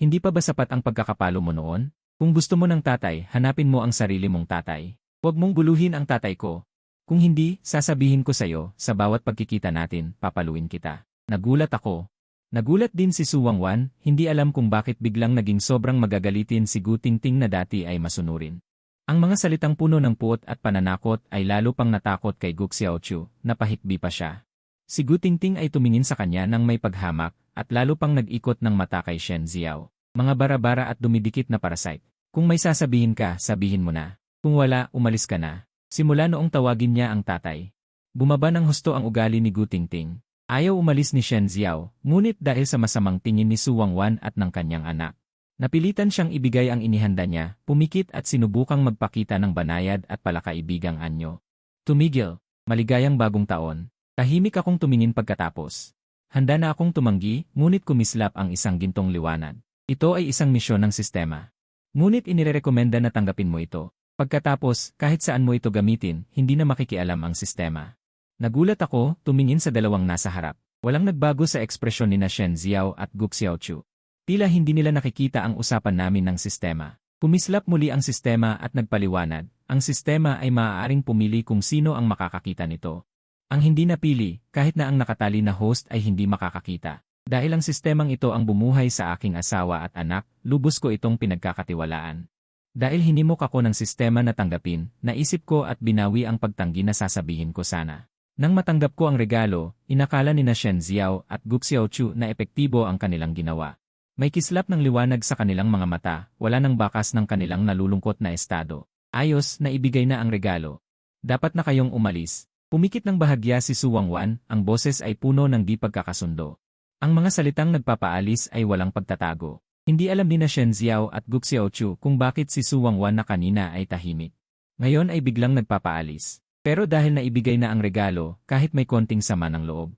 Speaker 1: Hindi pa ba sapat ang pagkakapalo mo noon? Kung gusto mo ng tatay, hanapin mo ang sarili mong tatay. Huwag mong buluhin ang tatay ko. Kung hindi, sasabihin ko sa'yo, sa bawat pagkikita natin, papaluin kita. Nagulat ako. Nagulat din si Su Wangwan, hindi alam kung bakit biglang naging sobrang magagalitin si Gu Tingting na dati ay masunurin. Ang mga salitang puno ng puot at pananakot ay lalo pang natakot kay Gu Xiaochu, napahikbi pa siya. Si Gu Tingting ay tumingin sa kanya nang may paghamak at lalo pang nag-ikot ng mata kay Shen Ziao. Mga bara-bara at dumidikit na parasite. Kung may sasabihin ka, sabihin mo na. Kung wala, umalis ka na. Simula noong tawagin niya ang tatay. Bumaba ng husto ang ugali ni Gu Tingting. Ayaw umalis ni Shen Ziao, ngunit dahil sa masamang tingin ni Su Wangwan at ng kanyang anak. Napilitan siyang ibigay ang inihanda niya, pumikit at sinubukang magpakita ng banayad at palakaibigang anyo. Tumigil, maligayang bagong taon. Tahimik akong tumingin pagkatapos. Handa na akong tumanggi, ngunit kumislap ang isang gintong liwanag. Ito ay isang misyon ng sistema. Ngunit inirekomenda na tanggapin mo ito. Pagkatapos, kahit saan mo ito gamitin, hindi na makikialam ang sistema. Nagulat ako, tumingin sa dalawang nasa harap. Walang nagbago sa ekspresyon ni na Shen Ziao at Gu Xiaochu. Tila hindi nila nakikita ang usapan namin ng sistema. Kumislap muli ang sistema at nagpaliwanag. Ang sistema ay maaaring pumili kung sino ang makakakita nito. Ang hindi napili, kahit na ang nakatali na host ay hindi makakakita. Dahil ang sistemang ito ang bumuhay sa aking asawa at anak, lubos ko itong pinagkakatiwalaan. Dahil hindi mo kako ng sistema na tanggapin, naisip ko at binawi ang pagtanggi na sasabihin ko sana. Nang matanggap ko ang regalo, inakala ni na Shen Ziao at Gu Xiaochu na epektibo ang kanilang ginawa. May kislap ng liwanag sa kanilang mga mata, wala nang bakas ng kanilang nalulungkot na estado. Ayos, naibigay na ang regalo. Dapat na kayong umalis. Pumikit ng bahagya si Su Wangwan, ang boses ay puno ng di pagkakasundo. Ang mga salitang nagpapaalis ay walang pagtatago. Hindi alam ni na Shen Ziao at Gu Xiaochu kung bakit si Su Wangwan na kanina ay tahimik. Ngayon ay biglang nagpapaalis. Pero dahil naibigay na ang regalo, kahit may konting sama ng loob,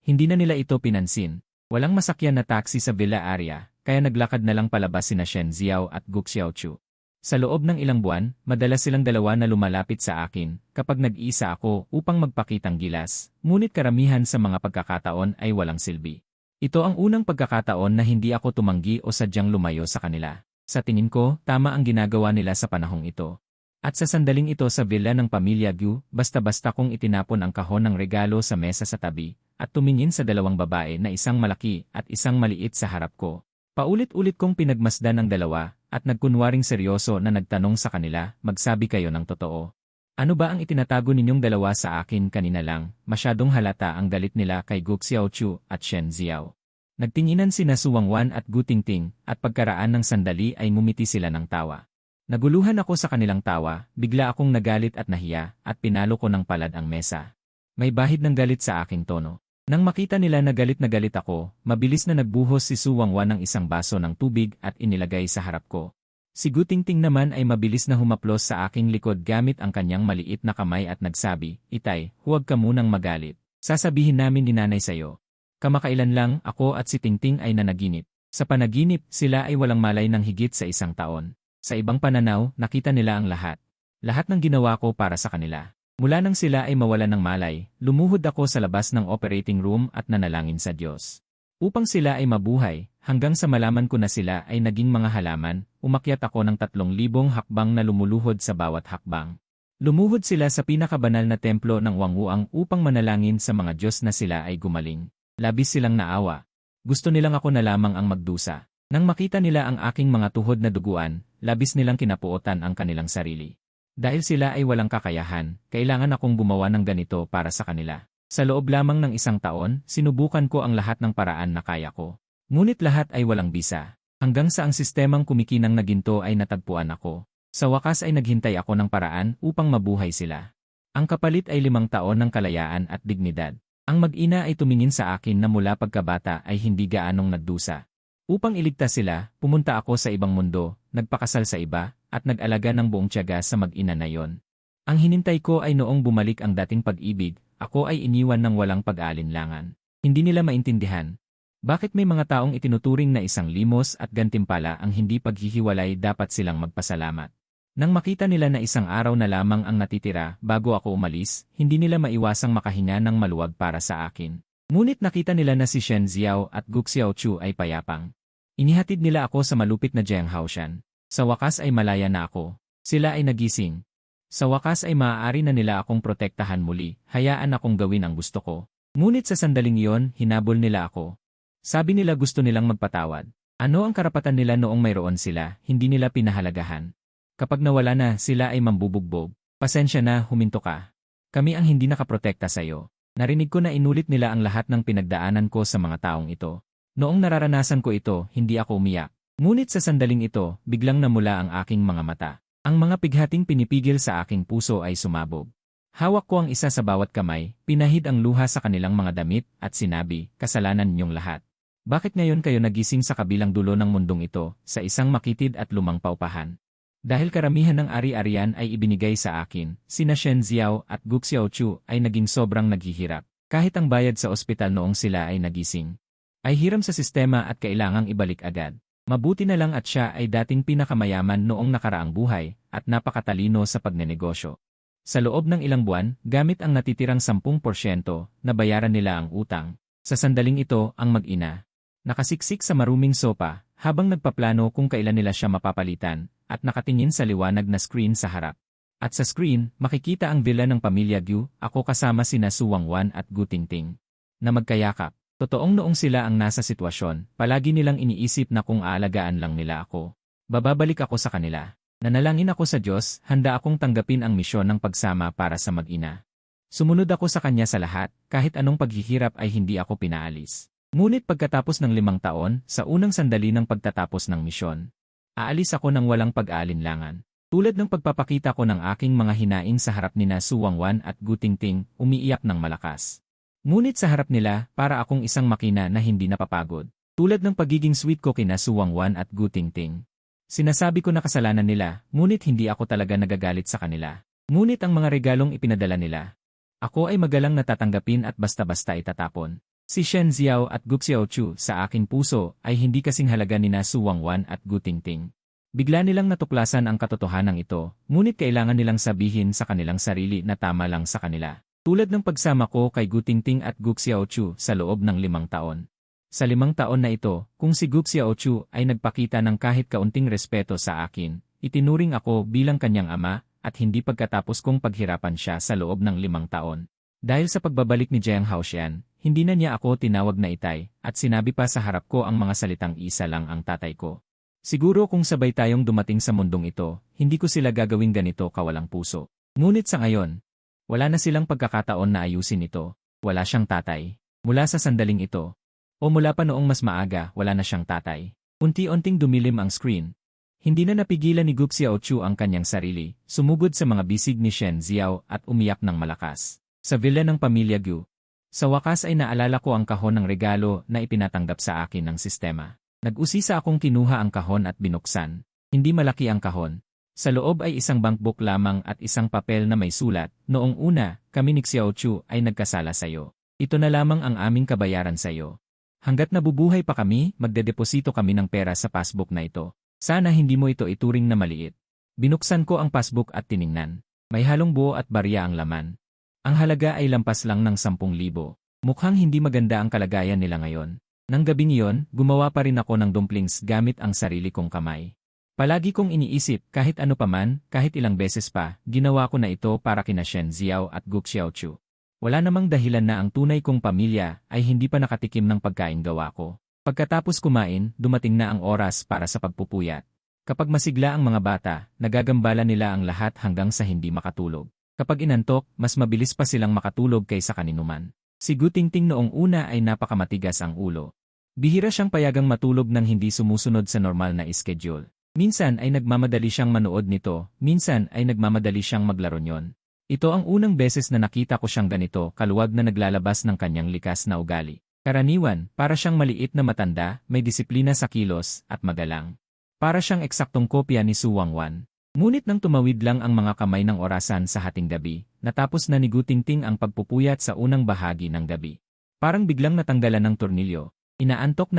Speaker 1: hindi na nila ito pinansin. Walang masakyan na taxi sa villa area, kaya naglakad na lang palabas sina Shen Ziao at Gu Xiaochu. Sa loob ng ilang buwan, madalas silang dalawa na lumalapit sa akin kapag nag-iisa ako upang magpakitang gilas, ngunit karamihan sa mga pagkakataon ay walang silbi. Ito ang unang pagkakataon na hindi ako tumanggi o sadyang lumayo sa kanila. Sa tingin ko, tama ang ginagawa nila sa panahong ito. At sa sandaling ito sa villa ng pamilya Gu, basta-basta kong itinapon ang kahon ng regalo sa mesa sa tabi, at tumingin sa dalawang babae na isang malaki at isang maliit sa harap ko. Paulit-ulit kong pinagmasdan ang dalawa, at nagkunwaring seryoso na nagtanong sa kanila, magsabi kayo ng totoo. Ano ba ang itinatago ninyong dalawa sa akin kanina lang? Masyadong halata ang galit nila kay Gu Xiaochu at Shen Ziao. Nagtinginan sina Su Wangwan at Gu Tingting, at pagkaraan ng sandali ay ngumiti sila ng tawa. Naguluhan ako sa kanilang tawa, bigla akong nagalit at nahiya, at pinalo ko ng palad ang mesa. May bahid ng galit sa aking tono. Nang makita nila na galit ako, mabilis na nagbuhos si Su Wangwan ng isang baso ng tubig at inilagay sa harap ko. Si Gu Tingting naman ay mabilis na humaplos sa aking likod gamit ang kanyang maliit na kamay at nagsabi, Itay, huwag ka munang magalit. Sasabihin namin ni nanay sayo. Kamakailan lang ako at si Tingting ay nanaginip. Sa panaginip, sila ay walang malay ng higit sa 1 taon. Sa ibang pananaw, nakita nila ang lahat. Lahat ng ginawa ko para sa kanila. Mula nang sila ay mawalan ng malay, lumuhod ako sa labas ng operating room at nanalangin sa Diyos. Upang sila ay mabuhay, hanggang sa malaman ko na sila ay naging mga halaman, umakyat ako ng 3,000 hakbang na lumuluhod sa bawat hakbang. Lumuhod sila sa pinakabanal na templo ng Wangwuang upang manalangin sa mga Diyos na sila ay gumaling. Labis silang naawa. Gusto nilang ako na lamang ang magdusa. Nang makita nila ang aking mga tuhod na duguan, labis nilang kinapuotan ang kanilang sarili. Dahil sila ay walang kakayahan, kailangan akong gumawa ng ganito para sa kanila. Sa loob lamang ng 1 taon, sinubukan ko ang lahat ng paraan na kaya ko. Ngunit lahat ay walang bisa. Hanggang sa ang sistemang kumikinang na ginto ay natagpuan ako. Sa wakas ay naghintay ako ng paraan upang mabuhay sila. Ang kapalit ay 5 taon ng kalayaan at dignidad. Ang mag-ina ay tumingin sa akin na mula pagkabata ay hindi gaanong nagdusa. Upang iligtas sila, pumunta ako sa ibang mundo, nagpakasal sa iba, at nag-alaga ng buong tiyaga sa mag-ina na yon. Ang hinintay ko ay noong bumalik ang dating pag-ibig, ako ay iniwan ng walang pag-aalinlangan. Hindi nila maintindihan. Bakit may mga taong itinuturing na isang limos at gantimpala ang hindi paghihiwalay dapat silang magpasalamat? Nang makita nila na isang araw na lamang ang natitira bago ako umalis, hindi nila maiwasang makahinga ng maluwag para sa akin. Ngunit nakita nila na si Shen Xiao at Gu Xiaochu ay payapang. Inihatid nila ako sa malupit na Jiang Haoshan. Sa wakas ay malaya na ako. Sila ay nagising. Sa wakas ay maaari na nila akong protektahan muli, hayaan akong gawin ang gusto ko. Ngunit sa sandaling iyon, hinabol nila ako. Sabi nila gusto nilang magpatawad. Ano ang karapatan nila noong mayroon sila, hindi nila pinahalagahan. Kapag nawala na, sila ay mambubugbog. Pasensya na, huminto ka. Kami ang hindi nakaprotekta sa iyo. Narinig ko na inulit nila ang lahat ng pinagdaanan ko sa mga taong ito. Noong nararanasan ko ito, hindi ako umiyak. Ngunit sa sandaling ito, biglang namula ang aking mga mata. Ang mga pighating pinipigil sa aking puso ay sumabog. Hawak ko ang isa sa bawat kamay, pinahid ang luha sa kanilang mga damit, at sinabi, kasalanan ninyong lahat. Bakit ngayon kayo nagising sa kabilang dulo ng mundong ito, sa isang makitid at lumang paupahan? Dahil karamihan ng ari-arian ay ibinigay sa akin, sina Shen Xiao at Gu Xiaochu ay naging sobrang naghihirap. Kahit ang bayad sa ospital noong sila ay nagising, ay hiram sa sistema at kailangang ibalik agad. Mabuti na lang at siya ay dating pinakamayaman noong nakaraang buhay at napakatalino sa pagnenegosyo. Sa loob ng ilang buwan, gamit ang natitirang 10%, nabayaran nila ang utang. Sa sandaling ito, ang mag-ina nakasiksik sa maruming sopa habang nagpaplano kung kailan nila siya mapapalitan at nakatingin sa liwanag na screen sa harap. At sa screen, makikita ang villa ng pamilya Gu, ako kasama sina Su Wangwan at Gu Tingting na magkayakap. Totoong noong sila ang nasa sitwasyon, palagi nilang iniisip na kung aalagaan lang nila ako, bababalik ako sa kanila. Nanalangin ako sa Diyos, handa akong tanggapin ang misyon ng pagsama para sa mag-ina. Sumunod ako sa kanya sa lahat, kahit anong paghihirap ay hindi ako pinaalis. Ngunit pagkatapos ng 5 taon, sa unang sandali ng pagtatapos ng misyon, aalis ako ng walang pag-aalinlangan. Tulad ng pagpapakita ko ng aking mga hinaing sa harap nina Su Wangwan at Gu Tingting, umiiyak ng malakas. Ngunit sa harap nila, para akong isang makina na hindi napapagod. Tulad ng pagiging sweet ko kina Su Wangwan at Gu Tingting. Sinasabi ko na kasalanan nila, ngunit hindi ako talaga nagagalit sa kanila. Ngunit ang mga regalong ipinadala nila, ako ay magalang natatanggapin at basta-basta itatapon. Si Shen Xiao at Gu Xiaochu sa aking puso ay hindi kasing halaga nina Su Wangwan at Gu Tingting. Bigla nilang natuklasan ang katotohanan ito, ngunit kailangan nilang sabihin sa kanilang sarili na tama lang sa kanila. Tulad ng pagsama ko kay Gu Tingting at Gu Xiaochu sa loob ng 5 taon. Sa 5 taon na ito, kung si Gu Xiaochu ay nagpakita ng kahit kaunting respeto sa akin, itinuring ako bilang kanyang ama at hindi pagkatapos kong paghirapan siya sa loob ng 5 taon. Dahil sa pagbabalik ni Jiang Haoshan, hindi na niya ako tinawag na itay at sinabi pa sa harap ko ang mga salitang isa lang ang tatay ko. Siguro kung sabay tayong dumating sa mundong ito, hindi ko sila gagawing ganito kawalang puso. Ngunit sa ngayon, wala na silang pagkakataon na ayusin ito. Wala siyang tatay. Mula sa sandaling ito, o mula pa noong mas maaga, wala na siyang tatay. Unti-unting dumilim ang screen. Hindi na napigilan ni Gu Xiaochu ang kanyang sarili, sumugod sa mga bisig ni Shen Xiao at umiyak ng malakas. Sa villa ng pamilya Gu, sa wakas ay naalala ko ang kahon ng regalo na ipinatanggap sa akin ng sistema. Nag-usisa akong kinuha ang kahon at binuksan. Hindi malaki ang kahon. Sa loob ay isang bankbook lamang at isang papel na may sulat. Noong una, kami ni Xiaochu ay nagkasala sa iyo. Ito na lamang ang aming kabayaran sa iyo. Hanggat nabubuhay pa kami, magdedeposito kami ng pera sa passbook na ito. Sana hindi mo ito ituring na maliit. Binuksan ko ang passbook at tiningnan. May halong buo at barya ang laman. Ang halaga ay lampas lang ng 10,000. Mukhang hindi maganda ang kalagayan nila ngayon. Nang gabing iyon, gumawa pa rin ako ng dumplings gamit ang sarili kong kamay. Palagi kong iniisip, kahit ano paman, kahit ilang beses pa, ginawa ko na ito para kina Shen Xiao at Gu Xiaochu. Wala namang dahilan na ang tunay kong pamilya ay hindi pa nakatikim ng pagkain gawa ko. Pagkatapos kumain, dumating na ang oras para sa pagpupuyat. Kapag masigla ang mga bata, nagagambala nila ang lahat hanggang sa hindi makatulog. Kapag inantok, mas mabilis pa silang makatulog kaysa kaninuman. Si Gu Tingting noong una ay napakamatigas ang ulo. Bihira siyang payagang matulog nang hindi sumusunod sa normal na schedule. Minsan ay nagmamadali siyang manood nito, minsan ay nagmamadali siyang maglaro nyon. Ito ang unang beses na nakita ko siyang ganito, kaluwag na naglalabas ng kanyang likas na ugali. Karaniwan, para siyang maliit na matanda, may disiplina sa kilos, at magalang. Para siyang eksaktong kopya ni Su Wangwan. Ngunit nang tumawid lang ang mga kamay ng orasan sa hating gabi, natapos na ni Gu Tingting ang pagpupuyat sa unang bahagi ng gabi. Parang biglang natanggalan ng tornilyo. Inaantok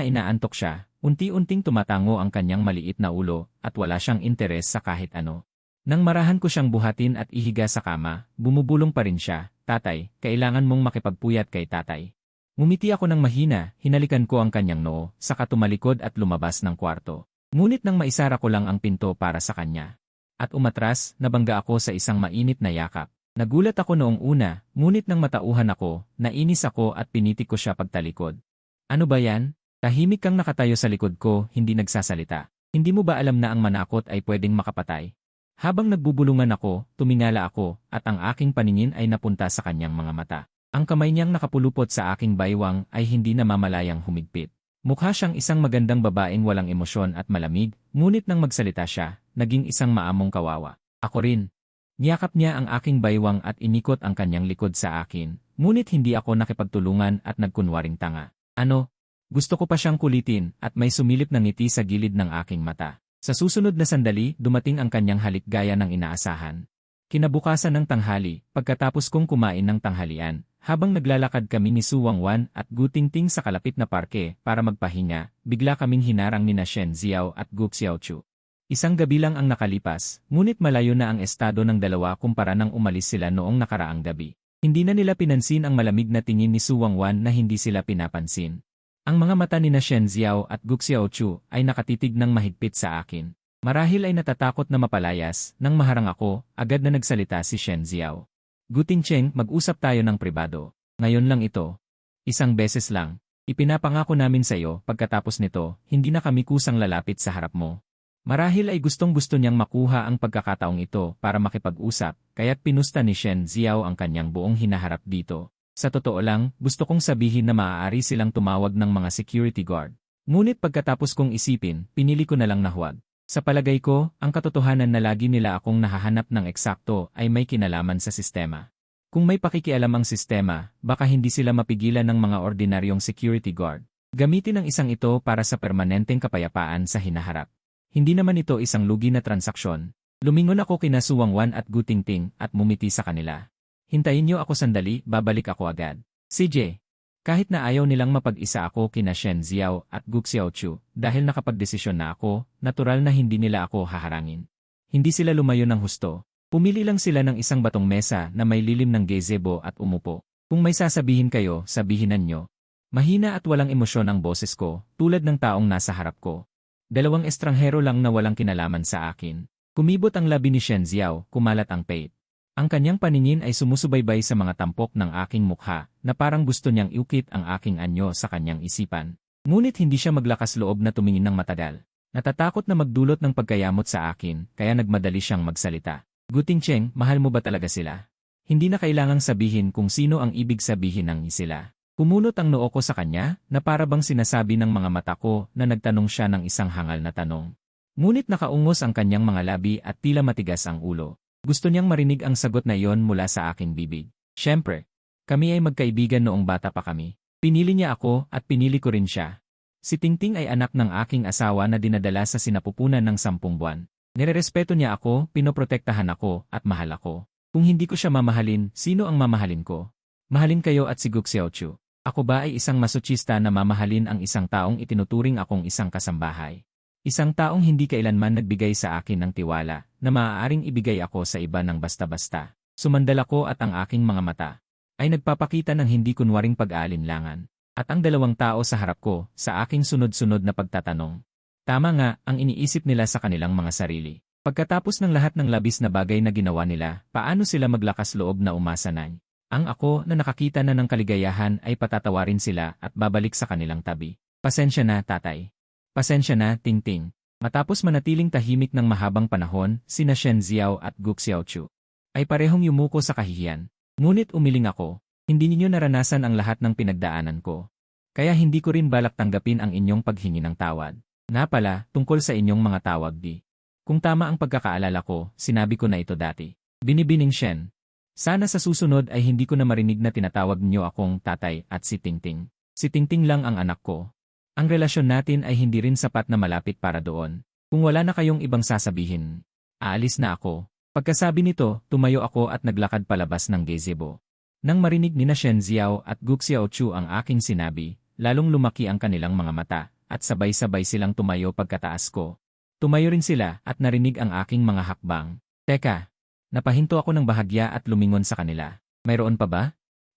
Speaker 1: siya, unti-unting tumatango ang kanyang maliit na ulo, at wala siyang interes sa kahit ano. Nang marahan ko siyang buhatin at ihiga sa kama, bumubulong pa rin siya, "Tatay, kailangan mong makipagpuyat kay tatay." Ngumiti ako ng mahina, hinalikan ko ang kanyang noo, saka tumalikod at lumabas ng kwarto. Ngunit nang maisara ko lang ang pinto para sa kanya. At umatras, nabangga ako sa isang mainit na yakap. Nagulat ako noong una, ngunit nang matauhan ako, nainis ako at pinitik ko siya pagtalikod. "Ano ba yan? Tahimik kang nakatayo sa likod ko, hindi nagsasalita. Hindi mo ba alam na ang manakot ay pwedeng makapatay?" Habang nagbubulungan ako, tumingala ako, at ang aking paningin ay napunta sa kanyang mga mata. Ang kamay niyang nakapulupot sa aking baywang ay hindi namamalayang humigpit. Mukha siyang isang magandang babaeng walang emosyon at malamig, ngunit nang magsalita siya, naging isang maamong kawawa. Ako rin. Niyakap niya ang aking baywang at inikot ang kanyang likod sa akin, ngunit hindi ako nakipagtulungan at nagkunwaring tanga. Ano? Gusto ko pa siyang kulitin at may sumilip na ngiti sa gilid ng aking mata. Sa susunod na sandali, dumating ang kanyang halik gaya ng inaasahan. Kinabukasan ng tanghali, pagkatapos kong kumain ng tanghalian, habang naglalakad kami ni Su Wangwan at Gu Tingting sa kalapit na parke para magpahinga, bigla kaming hinarang ni na Shen Ziao at Gu Xiaochu. Isang gabi lang ang nakalipas, ngunit malayo na ang estado ng dalawa kumpara nang umalis sila noong nakaraang gabi. Hindi na nila pinansin ang malamig na tingin ni Su Wangwan na hindi sila pinapansin. Ang mga mata ni na Shen Ziao at Gu Xiaochu ay nakatitig ng mahigpit sa akin. Marahil ay natatakot na mapalayas, nang maharang ako, agad na nagsalita si Shen Ziao. "Gu Tingcheng, mag-usap tayo ng pribado. Ngayon lang ito. Isang beses lang. Ipinapangako namin sa iyo, pagkatapos nito, hindi na kami kusang lalapit sa harap mo." Marahil ay gustong-gusto niyang makuha ang pagkakataong ito para makipag-usap, kaya't pinusta ni Shen Ziao ang kanyang buong hinaharap dito. Sa totoo lang, gusto kong sabihin na maaari silang tumawag ng mga security guard. Ngunit pagkatapos kong isipin, pinili ko na lang na huwag. Sa palagay ko, ang katotohanan na lagi nila akong nahahanap ng eksakto ay may kinalaman sa sistema. Kung may pakikialam ang sistema, baka hindi sila mapigilan ng mga ordinaryong security guard. Gamitin ang isang ito para sa permanenteng kapayapaan sa hinaharap. Hindi naman ito isang lugi na transaksyon. Lumingon ako kina Su Wangwan at Gu Tingting at mumiti sa kanila. "Hintayin niyo ako sandali, babalik ako agad." CJ. Kahit na ayaw nilang mapag-isa ako kina Shen Ziao at Gu Xiaochu, dahil nakapagdesisyon na ako, natural na hindi nila ako haharangin. Hindi sila lumayo ng husto. Pumili lang sila ng isang batong mesa na may lilim ng gazebo at umupo. "Kung may sasabihin kayo, sabihinan nyo." Mahina at walang emosyon ang boses ko, tulad ng taong nasa harap ko. Dalawang estranghero lang na walang kinalaman sa akin. Kumibot ang labi ni Shen Ziao, kumalat ang pait. Ang kanyang paningin ay sumusubaybay sa mga tampok ng aking mukha, na parang gusto niyang iukit ang aking anyo sa kanyang isipan. Ngunit hindi siya maglakas loob na tumingin ng matagal. Natatakot na magdulot ng pagkayamot sa akin, kaya nagmadali siyang magsalita. "Gu Tingcheng, mahal mo ba talaga sila?" Hindi na kailangang sabihin kung sino ang ibig sabihin ng sila. Kumunot ang noo ko sa kanya, na para bang sinasabi ng mga mata ko na nagtanong siya ng isang hangal na tanong. Ngunit nakaungos ang kanyang mga labi at tila matigas ang ulo. Gusto niyang marinig ang sagot na iyon mula sa aking bibig. Siyempre, kami ay magkaibigan noong bata pa kami. Pinili niya ako at pinili ko rin siya. Si Tingting ay anak ng aking asawa na dinadala sa sinapupunan ng 10 buwan. Nirerespeto niya ako, pinoprotektahan ako, at mahal ako. Kung hindi ko siya mamahalin, sino ang mamahalin ko? Mahalin kayo at si Gu Xiaochu. Ako ba ay isang masochista na mamahalin ang isang taong itinuturing akong isang kasambahay? Isang taong hindi kailanman nagbigay sa akin ng tiwala, na maaaring ibigay ako sa iba ng basta-basta. Sumandal ako at ang aking mga mata ay nagpapakita ng hindi kunwaring pag-aalinlangan. At ang dalawang tao sa harap ko, sa aking sunod-sunod na pagtatanong. Tama nga, ang iniisip nila sa kanilang mga sarili. Pagkatapos ng lahat ng labis na bagay na ginawa nila, paano sila maglakas loob na umasa na ang ako na nakakita na ng kaligayahan ay patatawarin sila at babalik sa kanilang tabi. "Pasensya na, tatay. Pasensya na, Tingting." Matapos manatiling tahimik ng mahabang panahon, sina Shen Ziao at Gu Xiaochu ay parehong yumuko sa kahihiyan. Ngunit umiling ako. Hindi ninyo naranasan ang lahat ng pinagdaanan ko. Kaya hindi ko rin balak tanggapin ang inyong paghingi ng tawad. Nga pala, tungkol sa inyong mga tawag di. Kung tama ang pagkakaalala ko, sinabi ko na ito dati. Binibining Shen. Sana sa susunod ay hindi ko na marinig na tinatawag niyo akong tatay at si Tingting. Si Tingting lang ang anak ko. Ang relasyon natin ay hindi rin sapat na malapit para doon. Kung wala na kayong ibang sasabihin, aalis na ako. Pagkasabi nito, tumayo ako at naglakad palabas ng gazebo. Nang marinig ni na Shen Ziao at Gu Xiaochu ang aking sinabi, lalong lumaki ang kanilang mga mata, at sabay-sabay silang tumayo pagkataas ko. Tumayo rin sila at narinig ang aking mga hakbang. Teka, napahinto ako ng bahagya at lumingon sa kanila. Mayroon pa ba?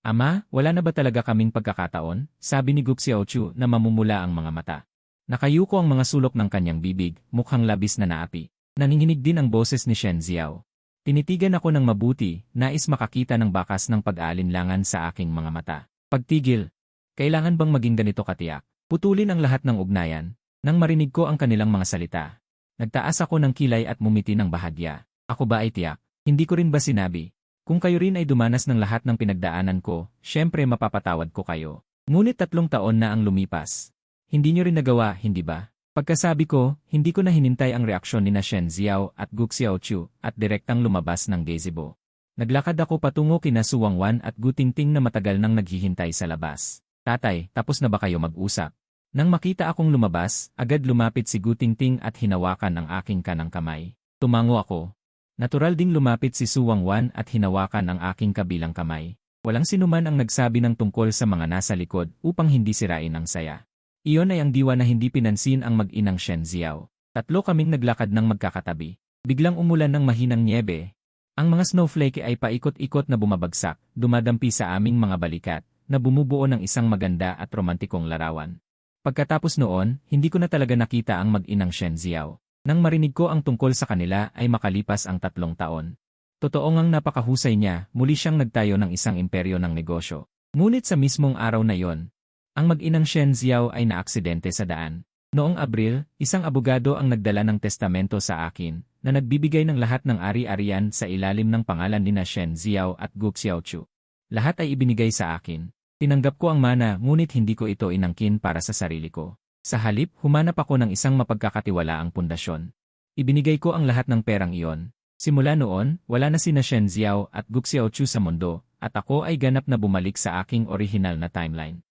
Speaker 1: Ama, wala na ba talaga kaming pagkakataon? Sabi ni Gu Xiaochu na mamumula ang mga mata. Nakayuko ang mga sulok ng kanyang bibig, mukhang labis na naapi. Nanginginig din ang boses ni Shen Ziao. Tinitigan ako ng mabuti, nais makakita ng bakas ng pag-aalinlangan sa aking mga mata. Pagtigil. Kailangan bang maging ganito katiyak? Putulin ang lahat ng ugnayan. Nang marinig ko ang kanilang mga salita, nagtaas ako ng kilay at mumiti ng bahagya. Ako ba ay tiyak? Hindi ko rin ba sinabi? Kung kayo rin ay dumanas ng lahat ng pinagdaanan ko, syempre mapapatawad ko kayo. Ngunit 3 taon na ang lumipas. Hindi nyo rin nagawa, hindi ba? Pagkasabi ko, hindi ko na hinintay ang reaksyon ni na Shen Ziao at Gu Xiaochu at direktang lumabas ng gazebo. Naglakad ako patungo kina Su Wangwan at Gu Tingting na matagal nang naghihintay sa labas. Tatay, tapos na ba kayo mag-usap? Nang makita akong lumabas, agad lumapit si Gu Tingting at hinawakan ang aking kanang kamay. Tumango ako. Natural ding lumapit si Su Wangwan at hinawakan ang aking kabilang kamay. Walang sinuman ang nagsabi ng tungkol sa mga nasa likod upang hindi sirain ang saya. Iyon ay ang diwa na hindi pinansin ang mag-inang Shen Ziao. 3 kaming naglakad ng magkakatabi. Biglang umulan ng mahinang niebe. Ang mga snowflake ay paikot-ikot na bumabagsak, dumadampi sa aming mga balikat, na bumubuo ng isang maganda at romantikong larawan. Pagkatapos noon, hindi ko na talaga nakita ang mag-inang Shen Ziao. Nang marinig ko ang tungkol sa kanila ay makalipas ang 3 taon. Totoo ngang napakahusay niya, muli siyang nagtayo ng isang imperyo ng negosyo. Ngunit sa mismong araw na yon, ang mag-inang Shen Ziao ay naaksidente sa daan. Noong Abril, isang abogado ang nagdala ng testamento sa akin na nagbibigay ng lahat ng ari-arian sa ilalim ng pangalan ni na Shen Ziao at Gu Xiaochu. Lahat ay ibinigay sa akin. Tinanggap ko ang mana ngunit hindi ko ito inangkin para sa sarili ko. Sa halip, humanap ako ng isang mapagkakatiwalaang pundasyon. Ibinigay ko ang lahat ng perang iyon. Simula noon, wala na sina Shen Ziao at Gu Xiaochu sa mundo, at ako ay ganap na bumalik sa aking orihinal na timeline.